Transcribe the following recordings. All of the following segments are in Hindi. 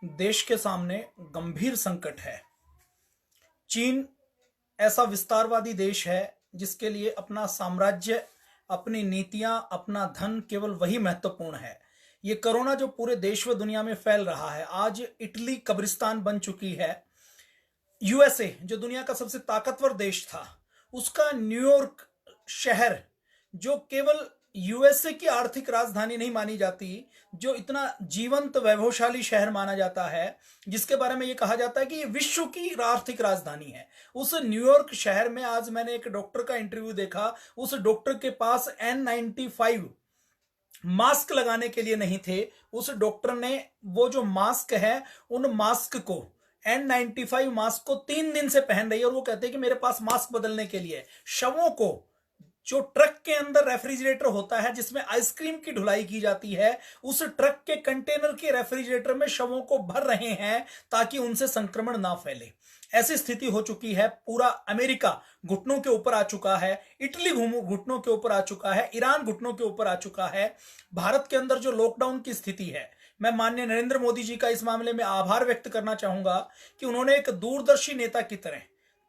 देश के सामने गंभीर संकट है। चीन ऐसा विस्तारवादी देश है जिसके लिए अपना साम्राज्य, अपनी नीतियां, अपना धन केवल वही महत्वपूर्ण है। ये कोरोना जो पूरे देश व दुनिया में फैल रहा है, आज इटली कब्रिस्तान बन चुकी है। यूएसए जो दुनिया का सबसे ताकतवर देश था, उसका न्यूयॉर्क शहर जो केवल यूएसए की आर्थिक राजधानी नहीं मानी जाती, जो इतना जीवंत वैभवशाली शहर माना जाता है, जिसके बारे में ये कहा जाता है कि ये विश्व की आर्थिक राजधानी है, उस न्यूयॉर्क शहर में आज मैंने एक डॉक्टर का इंटरव्यू देखा। उस डॉक्टर के पास N95 मास्क लगाने के लिए नहीं थे। उस डॉक्टर ने वो जो मास्क है, उन मास्क को, N95 मास्क को 3 दिन से पहन रही है, और वो कहते हैं कि मेरे पास मास्क बदलने के लिए शवों को, जो ट्रक के अंदर रेफ्रिजरेटर होता है जिसमें आइसक्रीम की ढुलाई की जाती है, उस ट्रक के कंटेनर के रेफ्रिजरेटर में शवों को भर रहे हैं ताकि उनसे संक्रमण ना फैले। ऐसी स्थिति हो चुकी है। पूरा अमेरिका घुटनों के ऊपर आ चुका है, इटली घुटनों के ऊपर आ चुका है, ईरान घुटनों के ऊपर आ चुका है। भारत के अंदर जो लॉकडाउन की स्थिति है, मैं माननीय नरेंद्र मोदी जी का इस मामले में आभार व्यक्त करना चाहूंगा कि उन्होंने एक दूरदर्शी नेता की तरह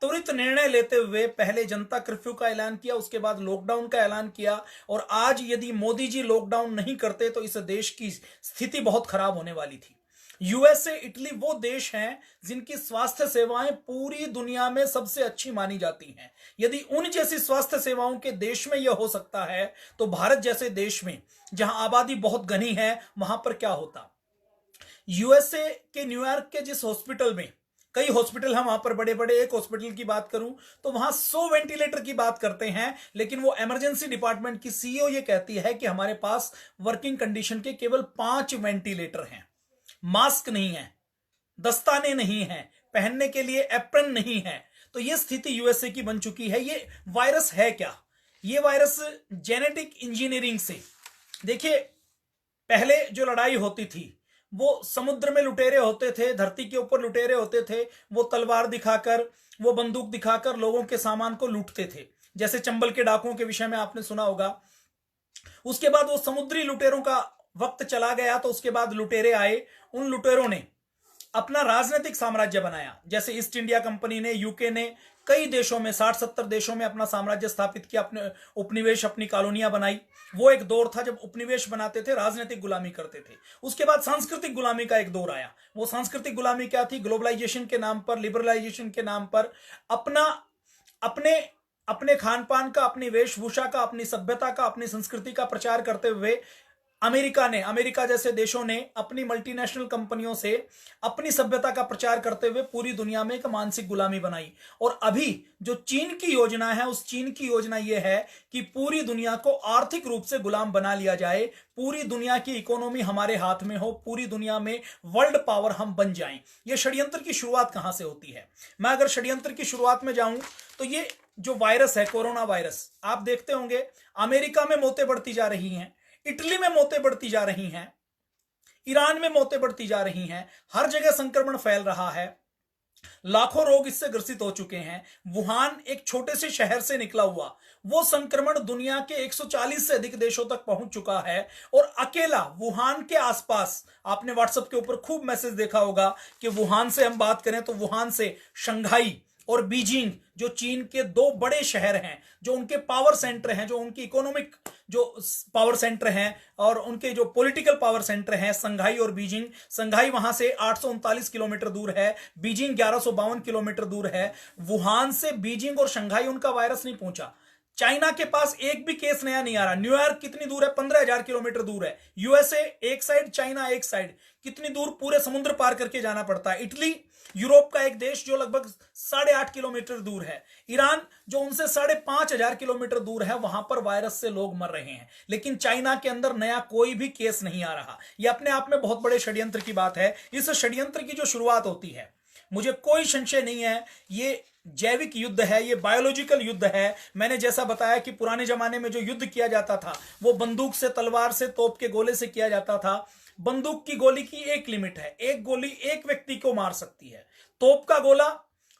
त्वरित निर्णय लेते हुए पहले जनता कर्फ्यू का ऐलान किया, उसके बाद लॉकडाउन का ऐलान किया। और आज यदि मोदी जी लॉकडाउन नहीं करते तो इस देश की स्थिति बहुत खराब होने वाली थी। यूएसए, इटली वो देश हैं जिनकी स्वास्थ्य सेवाएं पूरी दुनिया में सबसे अच्छी मानी जाती हैं। यदि उन जैसी स्वास्थ्य सेवाओं के देश में यह हो सकता है, तो भारत जैसे देश में जहां आबादी बहुत घनी है, वहां पर क्या होता। यूएसए के न्यूयॉर्क के जिस हॉस्पिटल में, कई हॉस्पिटल हैं वहां पर बड़े बड़े, एक हॉस्पिटल की बात करूं तो वहां 100 वेंटिलेटर की बात करते हैं, लेकिन वो इमरजेंसी डिपार्टमेंट की सीईओ ये कहती है कि हमारे पास वर्किंग कंडीशन के केवल 5 वेंटिलेटर हैं। मास्क नहीं है, दस्ताने नहीं है, पहनने के लिए एप्रन नहीं है। तो ये स्थिति यूएसए की बन चुकी है। ये वायरस है क्या? ये वायरस जेनेटिक इंजीनियरिंग से, देखिए, पहले जो लड़ाई होती थी वो समुद्र में लुटेरे होते थे, धरती के ऊपर लुटेरे होते थे, वो तलवार दिखाकर, वो बंदूक दिखाकर लोगों के सामान को लूटते थे। जैसे चंबल के डाकुओं के विषय में आपने सुना होगा। उसके बाद वो समुद्री लुटेरों का वक्त चला गया, तो उसके बाद लुटेरे आए। उन लुटेरों ने अपना राजनीतिक साम्राज्य बनाया। जैसे ईस्ट इंडिया कंपनी ने, यूके ने कई देशों में, 60-70 देशों में अपना साम्राज्य स्थापित किया, अपने उपनिवेश, अपनी कॉलोनियां बनाई। वो एक दौर था जब उपनिवेश बनाते थे, राजनीतिक गुलामी करते थे। उसके बाद सांस्कृतिक गुलामी का एक दौर आया। वो सांस्कृतिक गुलामी क्या थी? ग्लोबलाइजेशन के नाम पर, लिबरलाइजेशन के नाम पर अपना, अपने अपने खान पान का, अपनी वेशभूषा का, अपनी सभ्यता का, अपनी संस्कृति का प्रचार करते हुए अमेरिका जैसे देशों ने अपनी मल्टीनेशनल कंपनियों से अपनी सभ्यता का प्रचार करते हुए पूरी दुनिया में एक मानसिक गुलामी बनाई। और अभी जो चीन की योजना है, उस चीन की योजना यह है कि पूरी दुनिया को आर्थिक रूप से गुलाम बना लिया जाए, पूरी दुनिया की इकोनॉमी हमारे हाथ में हो, पूरी दुनिया में वर्ल्ड पावर हम बन जाएं। यह षड्यंत्र की शुरुआत कहां से होती है? मैं अगर षड्यंत्र की शुरुआत में जाऊं तो ये जो वायरस है, कोरोना वायरस, आप देखते होंगे अमेरिका में मौतें बढ़ती जा रही हैं, इटली में मौतें बढ़ती जा रही हैं, ईरान में मौतें बढ़ती जा रही हैं, हर जगह संक्रमण फैल रहा है, लाखों लोग इससे ग्रसित हो चुके हैं। वुहान एक छोटे से शहर से निकला हुआ वो संक्रमण दुनिया के 140 से अधिक देशों तक पहुंच चुका है। और अकेला वुहान के आसपास, आपने व्हाट्सएप के ऊपर खूब मैसेज देखा होगा कि वुहान से हम बात करें तो वुहान से शंघाई और बीजिंग, जो चीन के 2 बड़े शहर हैं, जो उनके पावर सेंटर हैं, जो उनकी इकोनॉमिक जो पावर सेंटर हैं और उनके जो पॉलिटिकल पावर सेंटर हैं, संघाई और बीजिंग। संघाई वहां से 839 किलोमीटर दूर है, बीजिंग 1152 किलोमीटर दूर है। वुहान से बीजिंग और शंघाई उनका वायरस नहीं पहुंचा। चाइना के पास एक भी केस नया नहीं आ रहा। न्यूयॉर्क कितनी दूर है? 15,000 किलोमीटर दूर है। यूएसए एक साइड, चाइना एक साइड, कितनी दूर? पूरे समुद्र पार करके जाना पड़ता है। इटली यूरोप का एक देश जो लगभग 8.5 किलोमीटर दूर है। ईरान जो उनसे 5,500 किलोमीटर दूर है, वहां पर वायरस से लोग मर रहे हैं, लेकिन चाइना के अंदर नया कोई भी केस नहीं आ रहा। यह अपने आप में बहुत बड़े षड्यंत्र की बात है। इस षड्यंत्र की जो शुरुआत होती है, मुझे कोई संशय नहीं है, ये जैविक युद्ध है, ये बायोलॉजिकल युद्ध है। मैंने जैसा बताया कि पुराने जमाने में जो युद्ध किया जाता था वो बंदूक से, तलवार से, तोप के गोले से किया जाता था। बंदूक की गोली की एक लिमिट है, एक गोली एक व्यक्ति को मार सकती है। तोप का गोला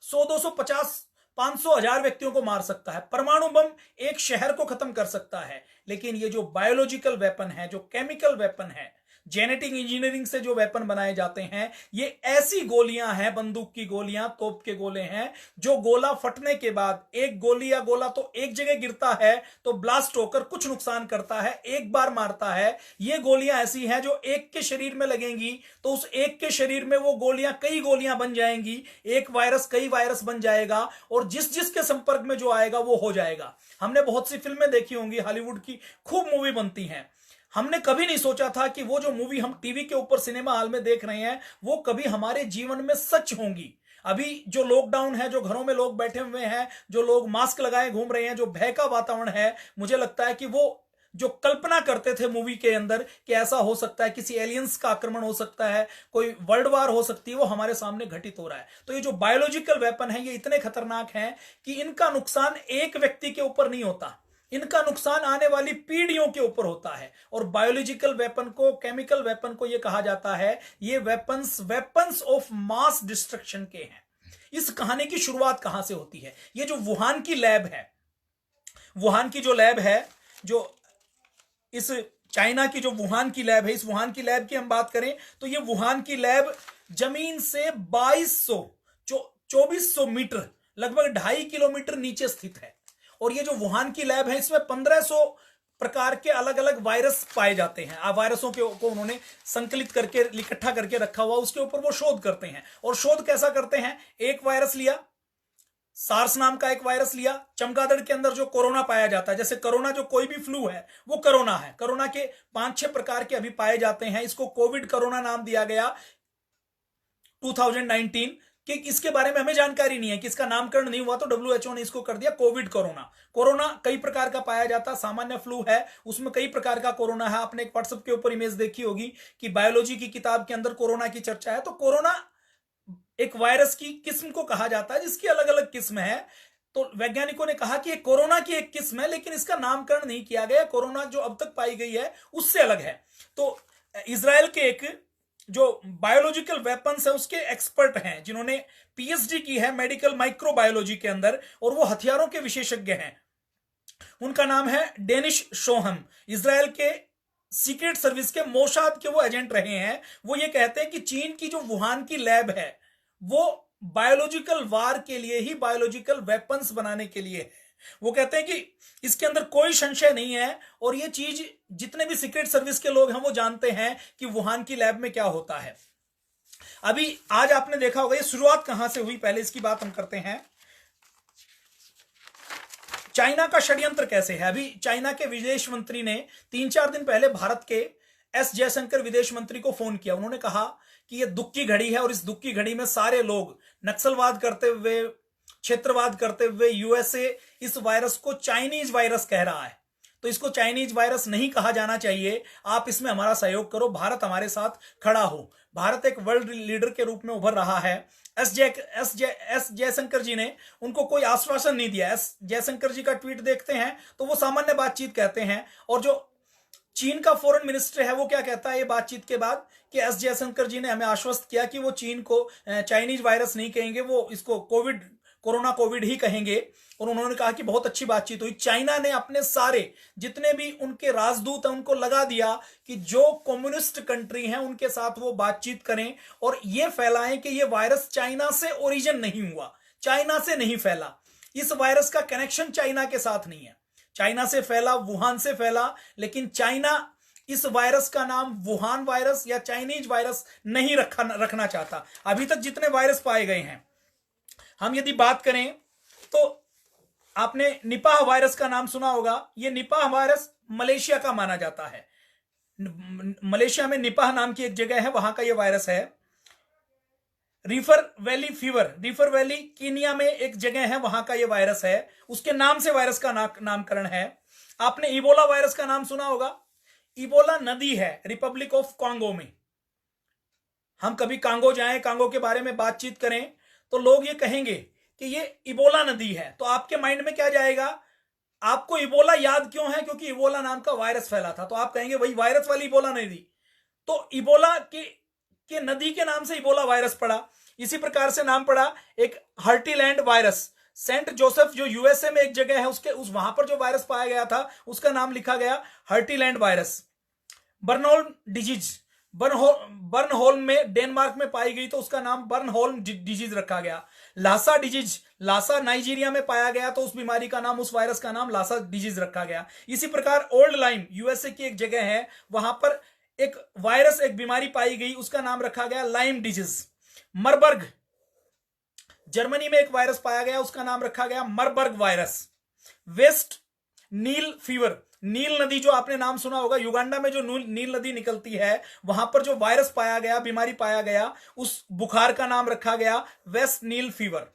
100, 250, 500, 1000 व्यक्तियों को मार सकता है। परमाणु बम एक शहर को खत्म कर सकता है। लेकिन ये जो बायोलॉजिकल वेपन है, जो केमिकल वेपन है, जेनेटिक इंजीनियरिंग से जो वेपन बनाए जाते हैं, ये ऐसी गोलियां हैं, बंदूक की गोलियां, तोप के गोले हैं, जो गोला फटने के बाद एक गोली या गोला तो एक जगह गिरता है तो ब्लास्ट होकर कुछ नुकसान करता है, एक बार मारता है। ये गोलियां ऐसी हैं जो एक के शरीर में लगेंगी तो उस एक के शरीर में वो गोलियां कई गोलियां बन जाएंगी, एक वायरस कई वायरस बन जाएगा, और जिस जिसके संपर्क में जो आएगा वो हो जाएगा। हमने बहुत सी फिल्में देखी होंगी, हॉलीवुड की खूब मूवी बनती हैं। हमने कभी नहीं सोचा था कि वो जो मूवी हम टीवी के ऊपर सिनेमा हॉल में देख रहे हैं वो कभी हमारे जीवन में सच होंगी। अभी जो लॉकडाउन है, जो घरों में लोग बैठे हुए हैं, जो लोग मास्क लगाए घूम रहे हैं, जो भय का वातावरण है, मुझे लगता है कि वो जो कल्पना करते थे मूवी के अंदर कि ऐसा हो सकता है, किसी एलियंस का आक्रमण हो सकता है, कोई वर्ल्ड वार हो सकती है, वो हमारे सामने घटित हो रहा है। तो ये जो बायोलॉजिकल वेपन है ये इतने खतरनाक हैं कि इनका नुकसान एक व्यक्ति के ऊपर नहीं होता, इनका नुकसान आने वाली पीढ़ियों के ऊपर होता है। और बायोलॉजिकल वेपन को, केमिकल वेपन को, ये कहा जाता है ये वेपन्स ऑफ मास डिस्ट्रक्शन के हैं। इस कहानी की शुरुआत कहां से होती है? ये जो वुहान की लैब है, वुहान की जो लैब है, जो इस चाइना की जो वुहान की लैब है, इस वुहान की लैब की हम बात करें तो ये वुहान की लैब जमीन से 2400 मीटर, लगभग 2.5 किलोमीटर नीचे स्थित है। और ये जो वुहान की लैब है इसमें 1500 प्रकार के अलग अलग वायरस पाए जाते हैं। वायरसों को उन्होंने संकलित करके, इकट्ठा करके रखा हुआ, उसके ऊपर वो शोध करते हैं। और शोध कैसा करते हैं? एक वायरस लिया, सार्स नाम का एक वायरस लिया, चमगादड़ के अंदर जो कोरोना पाया जाता है, जैसे कोरोना, जो कोई भी फ्लू है वो कोरोना है, कोरोना के 5-6 प्रकार के अभी पाए जाते हैं। इसको कोविड कोरोना नाम दिया गया 2019 कि इसके बारे में हमें जानकारी नहीं है कि इसका नामकरण नहीं हुआ, तो WHO ने इसको कर दिया कोविड कोरोना। कोरोना कई प्रकार का पाया जाता है, सामान्य फ्लू है उसमें कई प्रकार का कोरोना है। आपने एक व्हाट्सएप के ऊपर इमेज देखी होगी कि बायोलॉजी की किताब के अंदर कोरोना की चर्चा है। तो कोरोना एक वायरस की किस्म को कहा जाता है जिसकी अलग अलग किस्म है। तो वैज्ञानिकों ने कहा कि कोरोना की एक किस्म है, लेकिन इसका नामकरण नहीं किया गया, कोरोना जो अब तक पाई गई है उससे अलग है। तो इजराइल के एक जो बायोलॉजिकल वेपन्स है उसके एक्सपर्ट हैं, जिन्होंने PhD की है मेडिकल माइक्रोबायोलॉजी के अंदर, और वो हथियारों के विशेषज्ञ हैं। उनका नाम है डेनिश शोहम। इजराइल के सीक्रेट सर्विस के मोसाद के वो एजेंट रहे हैं। वो ये कहते हैं कि चीन की जो वुहान की लैब है वो बायोलॉजिकल वार के लिए ही, बायोलॉजिकल वेपन्स बनाने के लिए है। वो कहते हैं कि इसके अंदर कोई संशय नहीं है, और ये चीज जितने भी सीक्रेट सर्विस के लोग हैं वो जानते हैं कि वुहान की लैब में क्या होता है। अभी आज आपने देखा होगा ये शुरुआत कहां से हुई, पहले इसकी बात हम करते हैं। चाइना का षड्यंत्र कैसे है? अभी चाइना के विदेश मंत्री ने 3-4 दिन पहले भारत के एस जयशंकर विदेश मंत्री को फोन किया। उन्होंने कहा कि यह दुख की घड़ी है, और इस दुख की घड़ी में सारे लोग नक्सलवाद करते हुए, क्षेत्रवाद करते हुए, यूएसए इस वायरस को चाइनीज वायरस कह रहा है, तो इसको चाइनीज वायरस नहीं कहा जाना चाहिए। आप इसमें हमारा सहयोग करो, भारत हमारे साथ खड़ा हो। भारत एक वर्ल्ड लीडर के रूप में उभर रहा है। एस जयशंकर जी ने उनको कोई आश्वासन नहीं दिया। एस जयशंकर जी का ट्वीट देखते हैं तो वो सामान्य बातचीत कहते हैं, और जो चीन का फॉरेन मिनिस्टर है वो क्या कहता है ये बातचीत के बाद कि एस जयशंकर जी ने हमें आश्वस्त किया कि वो चीन को चाइनीज वायरस नहीं कहेंगे, वो इसको कोविड ही कहेंगे। और उन्होंने कहा कि बहुत अच्छी बातचीत हुई। चाइना ने अपने सारे जितने भी उनके राजदूत हैं उनको लगा दिया कि जो कम्युनिस्ट कंट्री हैं उनके साथ वो बातचीत करें और ये फैलाएं कि ये वायरस चाइना से ओरिजिन नहीं हुआ, चाइना से नहीं फैला, इस वायरस का कनेक्शन चाइना के साथ नहीं है, चाइना से फैला, वुहान से फैला, लेकिन चाइना इस वायरस का नाम वुहान वायरस या चाइनीज वायरस नहीं रखना चाहता। अभी तक जितने वायरस पाए गए हैं, हम यदि बात करें तो आपने निपाह वायरस का नाम सुना होगा। यह निपाह वायरस मलेशिया का माना जाता है। मलेशिया में निपाह नाम की एक जगह है, वहां का यह वायरस है। Refer valley fever, refer valley Kenya में एक जगह है, वहां का यह वायरस है, उसके नाम से वायरस का नामकरण है। आपने इबोला वायरस का नाम सुना होगा। इबोला नदी है रिपब्लिक ऑफ कांगो में। हम कभी कांगो जाएं, कांगो के बारे में बातचीत करें तो लोग ये कहेंगे कि ये इबोला नदी है, तो आपके माइंड में क्या जाएगा? आपको इबोला याद क्यों है? क्योंकि इबोला नाम का वायरस फैला था, तो आप कहेंगे वही वायरस वाली इबोला नदी। तो इबोला के नदी के नाम से इबोला वायरस पड़ा। इसी प्रकार से नाम पड़ा एक हर्टीलैंड वायरस। सेंट जोसेफ जो यूएसए में एक जगह है, वहां पर जो वायरस पाया गया था उसका नाम लिखा गया हर्टीलैंड वायरस। बर्नौल डिजीज, बर्नहोल्म में डेनमार्क में पाई गई तो उसका नाम बर्नहोल्म डिजीज रखा गया। लासा डिजीज, लासा नाइजीरिया में पाया गया तो उस बीमारी का नाम, उस वायरस का नाम लासा डिजीज रखा गया। इसी प्रकार ओल्ड लाइम यूएसए की एक जगह है, वहां पर एक वायरस, एक बीमारी पाई गई, उसका नाम रखा गया लाइम डिजीज। मरबर्ग, जर्मनी में एक वायरस पाया गया, उसका नाम रखा गया मरबर्ग वायरस। वेस्ट नील फीवर, नील नदी जो आपने नाम सुना होगा, युगांडा में जो नील नदी निकलती है, वहां पर जो वायरस पाया गया, बीमारी पाया गया, उस बुखार का नाम रखा गया West Nile fever.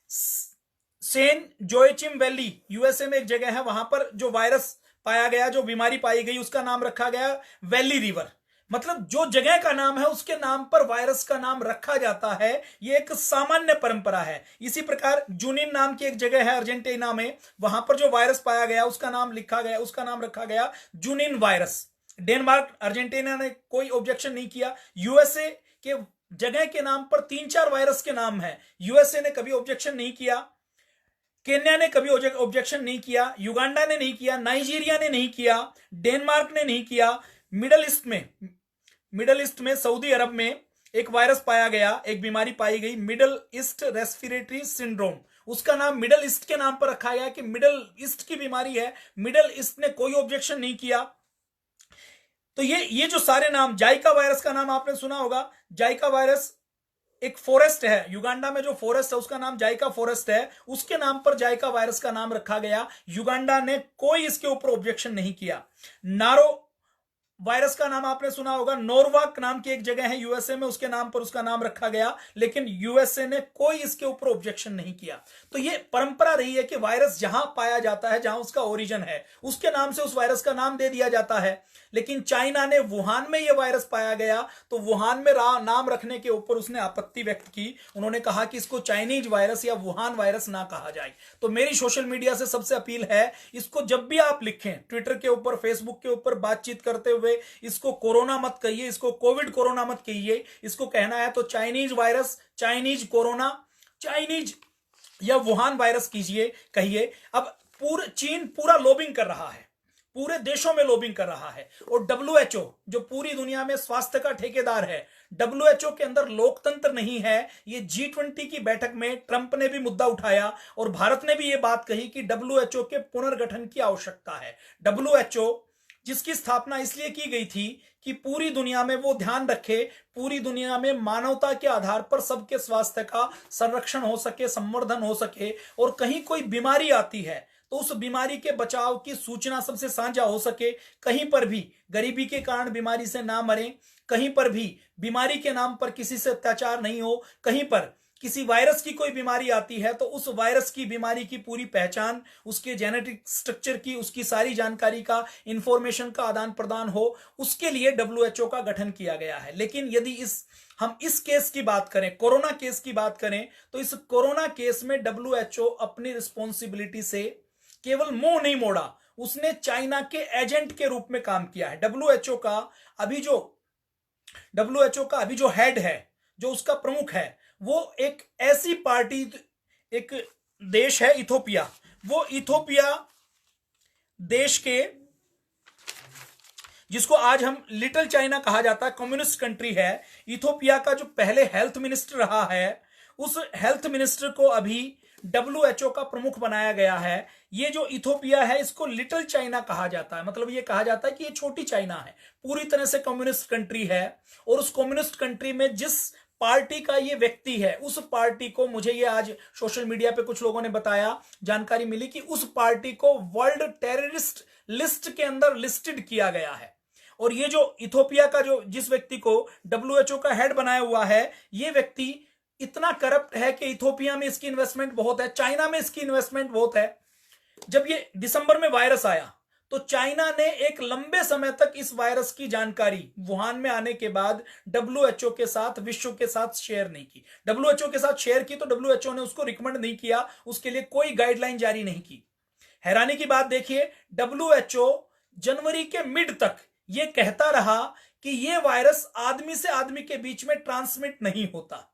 San Joaquin Valley USA में एक जगह है, वहां पर जो वायरस पाया गया, जो बीमारी पाई गई, उसका नाम रखा गया वैली रिवर। मतलब जो जगह का नाम है उसके नाम पर वायरस का नाम रखा जाता है, यह एक सामान्य परंपरा है। इसी प्रकार जूनिन नाम की एक जगह है अर्जेंटीना में, वहां पर जो वायरस पाया गया उसका नाम लिखा गया, उसका नाम रखा गया जूनिन वायरस। डेनमार्क, अर्जेंटीना ने कोई ऑब्जेक्शन नहीं किया। यूएसए के जगह के नाम पर 3-4 वायरस के नाम है, यूएसए ने कभी ऑब्जेक्शन नहीं किया, केन्या ने कभी ऑब्जेक्शन नहीं किया, युगांडा ने नहीं किया, नाइजीरिया ने नहीं किया, डेनमार्क ने नहीं किया। मिडल ईस्ट में सऊदी अरब में एक वायरस पाया गया, एक बीमारी पाई गई, मिडल ईस्ट रेस्पिरेटरी सिंड्रोम, उसका नाम मिडल ईस्ट के नाम पर रखा गया कि मिडल ईस्ट की बीमारी है। मिडल ईस्ट ने कोई ऑब्जेक्शन नहीं किया। तो ये जो सारे नाम, जाइका वायरस का नाम आपने सुना होगा, जाइका वायरस एक फॉरेस्ट है, युगांडा में जो फॉरेस्ट है उसका नाम जाइका फॉरेस्ट है, उसके नाम पर जाइका वायरस का नाम रखा गया। युगांडा ने कोई इसके ऊपर ऑब्जेक्शन नहीं किया। नारो वायरस का नाम आपने सुना होगा, नोरवाक नाम की एक जगह है यूएसए में, उसके नाम पर उसका नाम रखा गया, लेकिन यूएसए ने कोई इसके ऊपर ऑब्जेक्शन नहीं किया। तो ये परंपरा रही है कि वायरस जहां पाया जाता है, जहां उसका ओरिजिन है, उसके नाम से उस वायरस का नाम दे दिया जाता है। लेकिन चाइना ने, वुहान में यह वायरस पाया गया तो वुहान में नाम रखने के ऊपर उसने आपत्ति व्यक्त की। उन्होंने कहा कि इसको चाइनीज वायरस या वुहान वायरस ना कहा जाए। तो मेरी सोशल मीडिया से सबसे अपील है, इसको जब भी आप लिखें, ट्विटर के ऊपर, फेसबुक के ऊपर बातचीत करते हुए, इसको कोरोना मत कहिए, इसको कोविड कोरोना मत कहिए, इसको कहना है तो Chinese virus, Chinese corona, Chinese या वुहान वायरस कीजिए, कहिए। अब चीन पूरा लॉबिंग कर रहा है, पूरे देशों में लॉबिंग कर रहा है, और डब्ल्यूएचओ जो पूरी दुनिया में स्वास्थ्य का ठेकेदार है, डब्ल्यूएचओ के अंदर लोकतंत्र नहीं है। ये G20 की बैठक में ट्रंप ने भी मुद्दा उठाया और भारत ने भी ये बात कही कि डब्ल्यूएचओ के पुनर्गठन की आवश्यकता है। डब्ल्यूएचओ जिसकी स्थापना इसलिए की गई थी कि पूरी दुनिया में वो ध्यान रखे, पूरी दुनिया में मानवता के आधार पर सबके स्वास्थ्य का संरक्षण हो सके, संवर्धन हो सके, और कहीं कोई बीमारी आती है तो उस बीमारी के बचाव की सूचना सबसे साझा हो सके, कहीं पर भी गरीबी के कारण बीमारी से ना मरें, कहीं पर भी बीमारी के नाम पर किसी से अत्याचार नहीं हो, कहीं पर किसी वायरस की कोई बीमारी आती है तो उस वायरस की बीमारी की पूरी पहचान, उसके जेनेटिक स्ट्रक्चर की, उसकी सारी जानकारी का, इंफॉर्मेशन का आदान प्रदान हो, उसके लिए डब्ल्यूएचओ का गठन किया गया है। लेकिन यदि हम इस केस की बात करें, कोरोना केस की बात करें, तो इस कोरोना केस में डब्ल्यूएचओ अपनी रिस्पॉन्सिबिलिटी से केवल मुंह नहीं मोड़ा, उसने चाइना के एजेंट के रूप में काम किया है। डब्ल्यूएचओ का अभी जो हेड है, जो उसका प्रमुख है, वो एक ऐसी पार्टी, एक देश है इथोपिया, वो इथोपिया देश के, जिसको आज हम लिटिल चाइना कहा जाता है, कम्युनिस्ट कंट्री है। इथोपिया का जो पहले हेल्थ मिनिस्टर रहा है, उस हेल्थ मिनिस्टर को अभी डब्ल्यूएचओ का प्रमुख बनाया गया है। ये जो इथोपिया है, इसको लिटिल चाइना कहा जाता है, मतलब ये कहा जाता है कि ये छोटी चाइना है, पूरी तरह से कम्युनिस्ट कंट्री है। और उस कम्युनिस्ट कंट्री में जिस पार्टी का ये व्यक्ति है, उस पार्टी को, मुझे ये आज सोशल मीडिया पे कुछ लोगों ने बताया, जानकारी मिली कि उस पार्टी को वर्ल्ड टेररिस्ट लिस्ट के अंदर लिस्टेड किया गया है। और ये जो इथोपिया का जिस व्यक्ति को डब्ल्यूएचओ का हेड बनाया हुआ है, ये व्यक्ति इतना करप्ट है कि इथोपिया में इसकी इन्वेस्टमेंट बहुत है, चाइना में इसकी इन्वेस्टमेंट बहुत है। जब ये दिसंबर में वायरस आया तो चाइना ने एक लंबे समय तक इस वायरस की जानकारी वुहान में आने के बाद डब्ल्यूएचओ के साथ, विश्व के साथ शेयर नहीं की। डब्ल्यूएचओ के साथ शेयर की तो डब्ल्यूएचओ ने उसको रिकमेंड नहीं किया, उसके लिए कोई गाइडलाइन जारी नहीं की। हैरानी की बात देखिए, डब्ल्यूएचओ जनवरी के मिड तक ये कहता रहा कि ये वायरस आदमी से आदमी के बीच में ट्रांसमिट नहीं होता।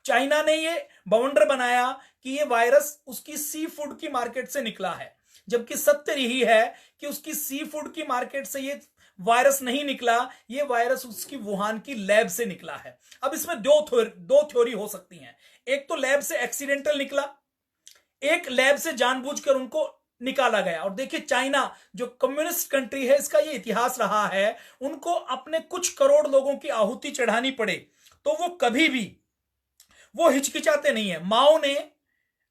चाइना ने ये बवंडर बनाया कि ये वायरस उसकी सी फूड की मार्केट से निकला है, जबकि सत्य यही है कि उसकी सी फूड की मार्केट से ये वायरस नहीं निकला, ये वायरस उसकी वुहान की लैब से निकला है। अब इसमें दो थ्योरी हो सकती हैं। एक तो लैब से एक्सीडेंटल निकला, एक लैब से जानबूझकर उनको निकाला गया। और देखिए चाइना जो कम्युनिस्ट कंट्री है, इसका ये इतिहास रहा है, उनको अपने कुछ करोड़ लोगों की आहुति चढ़ानी पड़े तो वो कभी भी वो हिचकिचाते नहीं है। माओ ने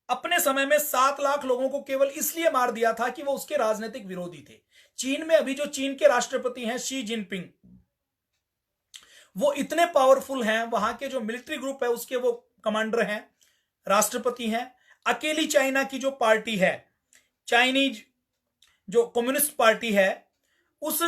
अपने समय में 7 लाख लोगों को केवल इसलिए मार दिया था कि वो उसके राजनीतिक विरोधी थे। चीन में अभी जो चीन के राष्ट्रपति हैं शी जिनपिंग, वो इतने पावरफुल हैं, वहां के जो मिलिट्री ग्रुप है उसके वो कमांडर हैं, राष्ट्रपति हैं। अकेली चाइना की जो पार्टी है, चाइनीज जो कम्युनिस्ट पार्टी है, उस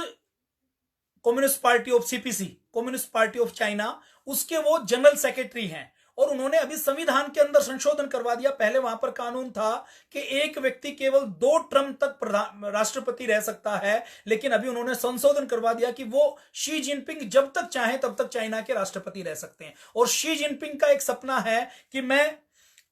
communist party of CPC, communist party of China, उसके वो जनरल सेक्रेटरी हैं। और उन्होंने अभी संविधान के अंदर संशोधन करवा दिया। पहले वहां पर कानून था कि एक व्यक्ति केवल 2 टर्म तक राष्ट्रपति रह सकता है, लेकिन अभी उन्होंने संशोधन करवा दिया कि वो शी जिनपिंग जब तक चाहे तब तक चाइना के राष्ट्रपति रह सकते हैं। और शी जिनपिंग का एक सपना है कि मैं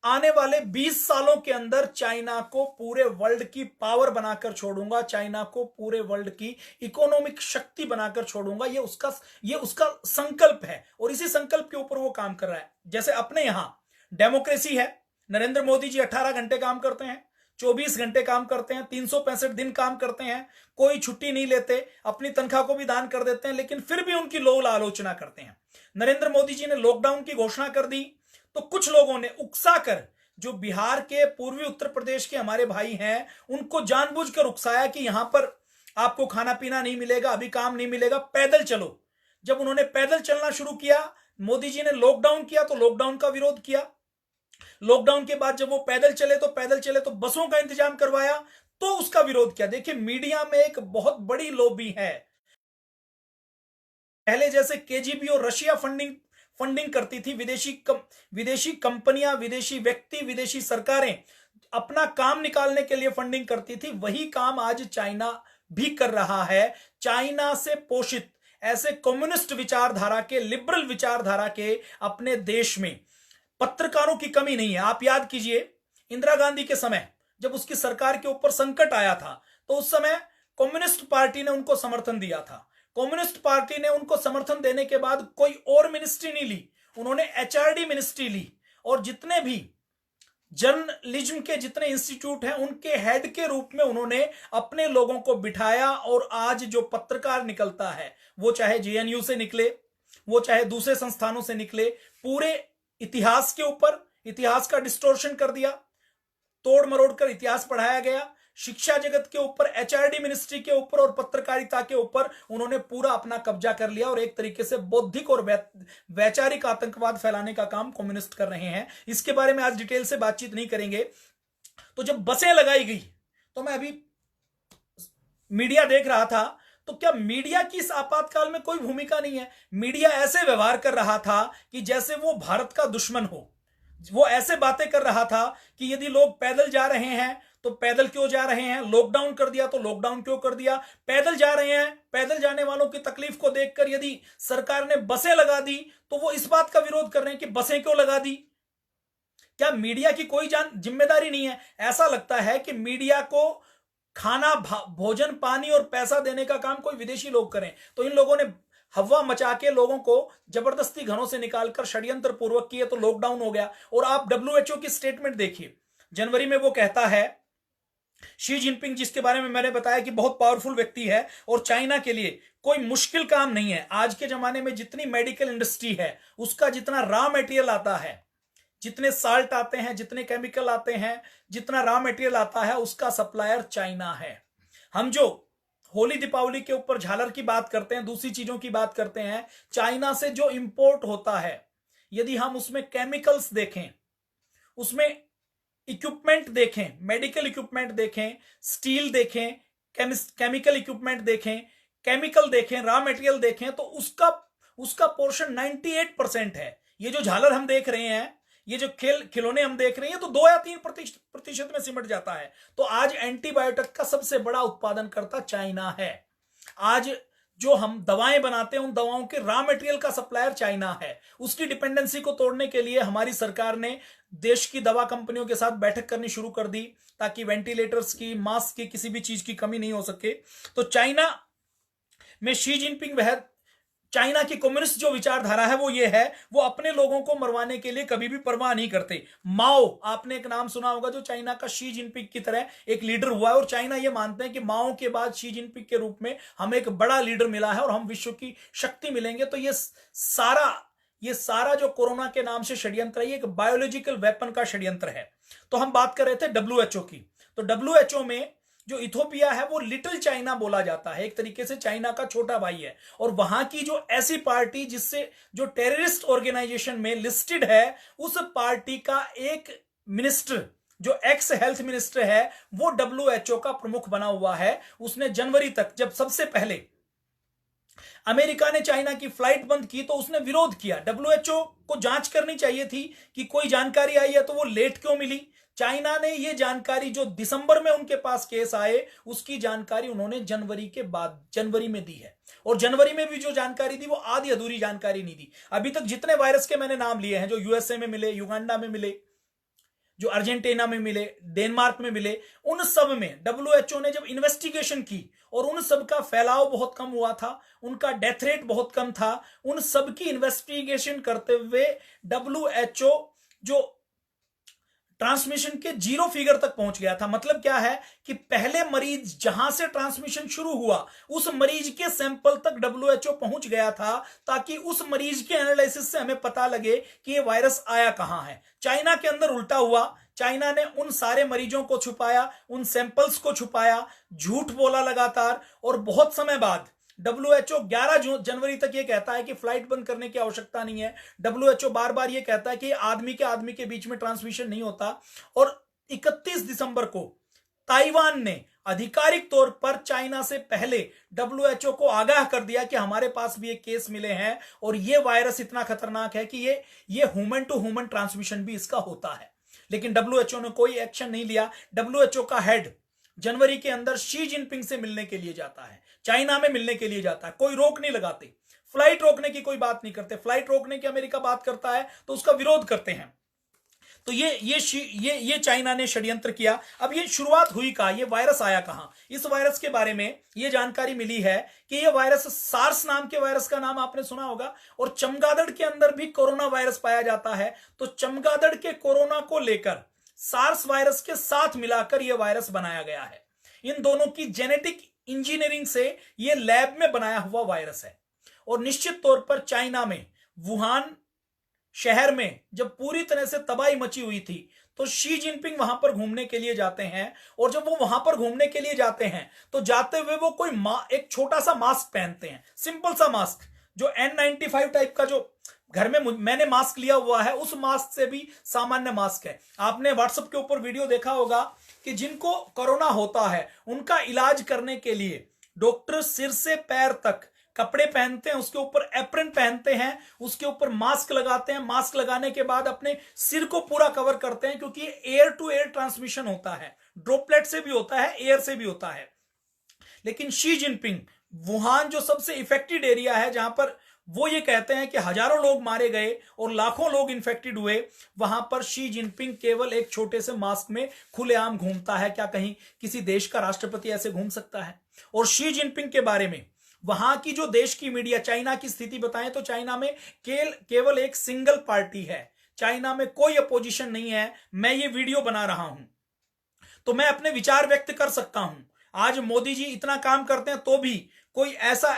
आने वाले 20 सालों के अंदर चाइना को पूरे वर्ल्ड की पावर बनाकर छोड़ूंगा, चाइना को पूरे वर्ल्ड की इकोनॉमिक शक्ति बनाकर छोड़ूंगा। ये उसका संकल्प है और इसी संकल्प के ऊपर वो काम कर रहा है। जैसे अपने यहां डेमोक्रेसी है, नरेंद्र मोदी जी 18 घंटे काम करते हैं, 24 घंटे काम करते हैं, 365 दिन काम करते हैं, कोई छुट्टी नहीं लेते, अपनी तनख्वाह को भी दान कर देते हैं, लेकिन फिर भी उनकी लोग आलोचना करते हैं। नरेंद्र मोदी जी ने लॉकडाउन की घोषणा कर दी तो कुछ लोगों ने उकसाकर, जो बिहार के पूर्वी उत्तर प्रदेश के हमारे भाई हैं, उनको जानबूझकर उकसाया कि यहां पर आपको खाना पीना नहीं मिलेगा, अभी काम नहीं मिलेगा, पैदल चलो। जब उन्होंने पैदल चलना शुरू किया, मोदी जी ने लॉकडाउन किया तो लॉकडाउन का विरोध किया। लॉकडाउन के बाद जब वो पैदल चले तो बसों का इंतजाम करवाया तो उसका विरोध किया। देखिए मीडिया में एक बहुत बड़ी लॉबी है। पहले जैसे केजीबी और रशिया फंडिंग करती थी, विदेशी कंपनियां, विदेशी व्यक्ति, विदेशी सरकारें अपना काम निकालने के लिए फंडिंग करती थी, वही काम आज चाइना भी कर रहा है। चाइना से पोषित ऐसे कम्युनिस्ट विचारधारा के, लिबरल विचारधारा के अपने देश में पत्रकारों की कमी नहीं है। आप याद कीजिए इंदिरा गांधी के समय जब उसकी सरकार के ऊपर संकट आया था तो उस समय कम्युनिस्ट पार्टी ने उनको समर्थन दिया था। कम्युनिस्ट पार्टी ने उनको समर्थन देने के बाद कोई और मिनिस्ट्री नहीं ली, उन्होंने एचआरडी मिनिस्ट्री ली। और जितने भी जर्नलिज्म के जितने इंस्टीट्यूट हैं उनके हेड के रूप में उन्होंने अपने लोगों को बिठाया। और आज जो पत्रकार निकलता है, वो चाहे जेएनयू से निकले, वो चाहे दूसरे संस्थानों से निकले, पूरे इतिहास के ऊपर इतिहास का डिस्टोर्शन कर दिया, तोड़ मरोड़ कर इतिहास पढ़ाया गया। शिक्षा जगत के ऊपर, एचआरडी मिनिस्ट्री के ऊपर और पत्रकारिता के ऊपर उन्होंने पूरा अपना कब्जा कर लिया और एक तरीके से बौद्धिक और वैचारिक आतंकवाद फैलाने का काम कम्युनिस्ट कर रहे हैं। इसके बारे में आज डिटेल से बातचीत नहीं करेंगे। तो जब बसें लगाई गई तो मैं अभी मीडिया देख रहा था, तो क्या मीडिया की इस आपातकाल में कोई भूमिका नहीं है? मीडिया ऐसे व्यवहार कर रहा था कि जैसे वो भारत का दुश्मन हो। वो ऐसे बातें कर रहा था कि यदि लोग पैदल जा रहे हैं तो पैदल क्यों जा रहे हैं, लॉकडाउन कर दिया तो लॉकडाउन क्यों कर दिया, पैदल जा रहे हैं, पैदल जाने वालों की तकलीफ को देखकर यदि सरकार ने बसें लगा दी तो वो इस बात का विरोध कर रहे हैं कि बसें क्यों लगा दी। क्या मीडिया की कोई जिम्मेदारी नहीं है? ऐसा लगता है कि मीडिया को खाना, भोजन, पानी और पैसा देने का काम कोई विदेशी लोग करें। तो इन लोगों ने हवा मचा के लोगों को जबरदस्ती घरों से निकालकर षड्यंत्र पूर्वक किए तो लॉकडाउन हो गया। और आप डब्ल्यूएचओ की स्टेटमेंट देखिए, जनवरी में वो कहता है, शी जिनपिंग जिसके बारे में मैंने बताया कि बहुत पावरफुल व्यक्ति है और चाइना के लिए कोई मुश्किल काम नहीं है। आज के जमाने में जितनी मेडिकल इंडस्ट्री है, उसका जितना रॉ मटेरियल आता है, जितने साल्ट आते हैं, जितने केमिकल आते हैं, जितना रॉ मटेरियल आता है, उसका सप्लायर चाइना है। हम जो होली दीपावली के ऊपर झालर की बात करते हैं, दूसरी चीजों की बात करते हैं, चाइना से जो इंपोर्ट होता है, यदि हम उसमें केमिकल्स देखें, उसमें इक्विपमेंट देखें, मेडिकल इक्विपमेंट देखें, स्टील देखें, केमिकल इक्विपमेंट देखें, केमिकल देखें, रॉ मटेरियल देखें, तो उसका पोर्शन 98% है। ये जो झालर हम देख रहे हैं, ये जो खिलौने हम देख रहे हैं, तो 2 या 3% में सिमट जाता है। तो आज एंटीबायोटिक का सबसे बड़ा उत्पादनकर्ता चाइना है। आज जो हम दवाएं बनाते हैं, उन दवाओं के रॉ मटेरियल का सप्लायर चाइना है। उसकी डिपेंडेंसी को तोड़ने के लिए हमारी सरकार ने देश की दवा कंपनियों के साथ बैठक करनी शुरू कर दी ताकि वेंटिलेटर्स की, मास्क की, किसी भी चीज की कमी नहीं हो सके। तो चाइना में शी जिनपिंग वह चाइना की कम्युनिस्ट जो विचारधारा है वो ये है, वो अपने लोगों को मरवाने के लिए कभी भी परवाह नहीं करते। माओ, आपने एक नाम सुना होगा, जो चाइना का शी जिनपिंग की तरह एक लीडर हुआ है, और चाइना ये मानते हैं कि माओ के बाद शी जिनपिंग के रूप में हमें एक बड़ा लीडर मिला है और हम विश्व की शक्ति मिलेंगे। तो ये सारा जो कोरोना के नाम से षड्यंत्र है, ये एक बायोलॉजिकल वेपन का षड्यंत्र है। तो हम बात कर रहे थे डब्ल्यूएचओ की। तो डब्ल्यूएचओ में जो इथोपिया है वो लिटिल चाइना बोला जाता है, एक तरीके से चाइना का छोटा भाई है। और वहां की जो ऐसी पार्टी जिससे जो टेररिस्ट ऑर्गेनाइजेशन में लिस्टेड है, उस पार्टी का एक मिनिस्टर जो एक्स हेल्थ मिनिस्टर है, वो डब्ल्यूएचओ का प्रमुख बना हुआ है। उसने जनवरी तक, जब सबसे पहले अमेरिका ने चाइना की फ्लाइट बंद की, तो उसने विरोध किया। डब्ल्यूएचओ को जांच करनी चाहिए थी कि कोई जानकारी आई है तो वो लेट क्यों मिली। चाइना ने ये जानकारी, जो दिसंबर में उनके पास केस आए, उसकी जानकारी उन्होंने जनवरी में दी है। और जनवरी में भी जो जानकारी दी वो आधी अधूरी जानकारी नहीं दी। अभी तक जितने वायरस के मैंने नाम लिए हैं, जो यूएसए में मिले, युगांडा में मिले, जो अर्जेंटीना में मिले, डेनमार्क में मिले, उन सब में डब्ल्यूएचओ ने जब इन्वेस्टिगेशन की और उन सब का फैलाव बहुत कम हुआ था, उनका डेथ रेट बहुत कम था, उन सब की इन्वेस्टिगेशन करते हुए डब्ल्यूएचओ जो ट्रांसमिशन के 0 फिगर तक पहुंच गया था। मतलब क्या है कि पहले मरीज जहां से ट्रांसमिशन शुरू हुआ, उस मरीज के सैंपल तक डब्ल्यूएचओ पहुंच गया था, ताकि उस मरीज के एनालिसिस से हमें पता लगे कि ये वायरस आया कहां है। चाइना के अंदर उल्टा हुआ। चाइना ने उन सारे मरीजों को छुपाया, उन सैंपल्स को छुपाया, झूठ बोला लगातार, और बहुत समय बाद डब्ल्यूएचओ 11 जनवरी तक ये कहता है कि फ्लाइट बंद करने की आवश्यकता नहीं है। डब्ल्यूएचओ बार बार ये कहता है कि आदमी के बीच में ट्रांसमिशन नहीं होता। और 31 दिसंबर को ताइवान ने आधिकारिक तौर पर चाइना से पहले डब्ल्यूएचओ को आगाह कर दिया कि हमारे पास भी एक केस मिले हैं और ये वायरस इतना खतरनाक है कि ये ह्यूमन टू ह्यूमन ट्रांसमिशन भी इसका होता है। लेकिन डब्ल्यूएचओ ने कोई एक्शन नहीं लिया। डब्ल्यूएचओ का हेड जनवरी के अंदर शी जिनपिंग से मिलने के लिए जाता है, चाइना में मिलने के लिए जाता है, कोई रोक नहीं लगाते। फ्लाइट रोकने की कोई बात नहीं करते। फ्लाइट रोकने की अमेरिका बात करता है तो उसका विरोध करते हैं। तो ये चाइना ने षड्यंत्र किया। अब ये शुरुआत हुई कहां, ये वायरस आया कहां? इस वायरस के बारे में ये जानकारी मिली है कि ये वायरस सार्स नाम के वायरस का नाम आपने सुना होगा, और चमगादड़ के अंदर भी कोरोना वायरस पाया जाता है। तो चमगादड़ के कोरोना को लेकर सार्स वायरस के साथ मिलाकर यह वायरस बनाया गया है। इन दोनों की जेनेटिक इंजीनियरिंग से यह लैब में बनाया हुआ वायरस है। और निश्चित तौर पर चाइना में वुहान शहर में जब पूरी तरह से तबाही मची हुई थी, तो शी जिनपिंग वहां पर घूमने के लिए जाते हैं। और जब वो वहां पर घूमने के लिए जाते हैं तो जाते हुए वो कोई एक छोटा सा मास्क पहनते हैं, सिंपल सा मास्क, जो N95 टाइप का, जो घर में मैंने मास्क लिया हुआ है, उस मास्क से भी सामान्य मास्क है। आपने व्हाट्सएप के ऊपर वीडियो देखा होगा कि जिनको कोरोना होता है उनका इलाज करने के लिए डॉक्टर सिर से पैर तक कपड़े पहनते हैं, उसके ऊपर एप्रन पहनते हैं, उसके ऊपर मास्क लगाते हैं। मास्क लगाने के बाद अपने सिर को पूरा कवर करते हैं, क्योंकि एयर टू एयर ट्रांसमिशन होता है, ड्रॉपलेट से भी होता है, एयर से भी होता है। लेकिन शी जिनपिंग वुहान जो सबसे इफेक्टेड एरिया है, जहां पर वो ये कहते हैं कि हजारों लोग मारे गए और लाखों लोग इन्फेक्टेड हुए, वहां पर शी जिनपिंग केवल एक छोटे से मास्क में खुलेआम घूमता है। क्या कहीं किसी देश का राष्ट्रपति ऐसे घूम सकता है? और शी जिनपिंग के बारे में वहां की जो देश की मीडिया चाइना की स्थिति बताएं तो चाइना में केवल एक सिंगल पार्टी है। चाइना में कोई अपोजिशन नहीं है। मैं ये वीडियो बना रहा हूं तो मैं अपने विचार व्यक्त कर सकता हूं। आज मोदी जी इतना काम करते हैं तो भी कोई ऐसा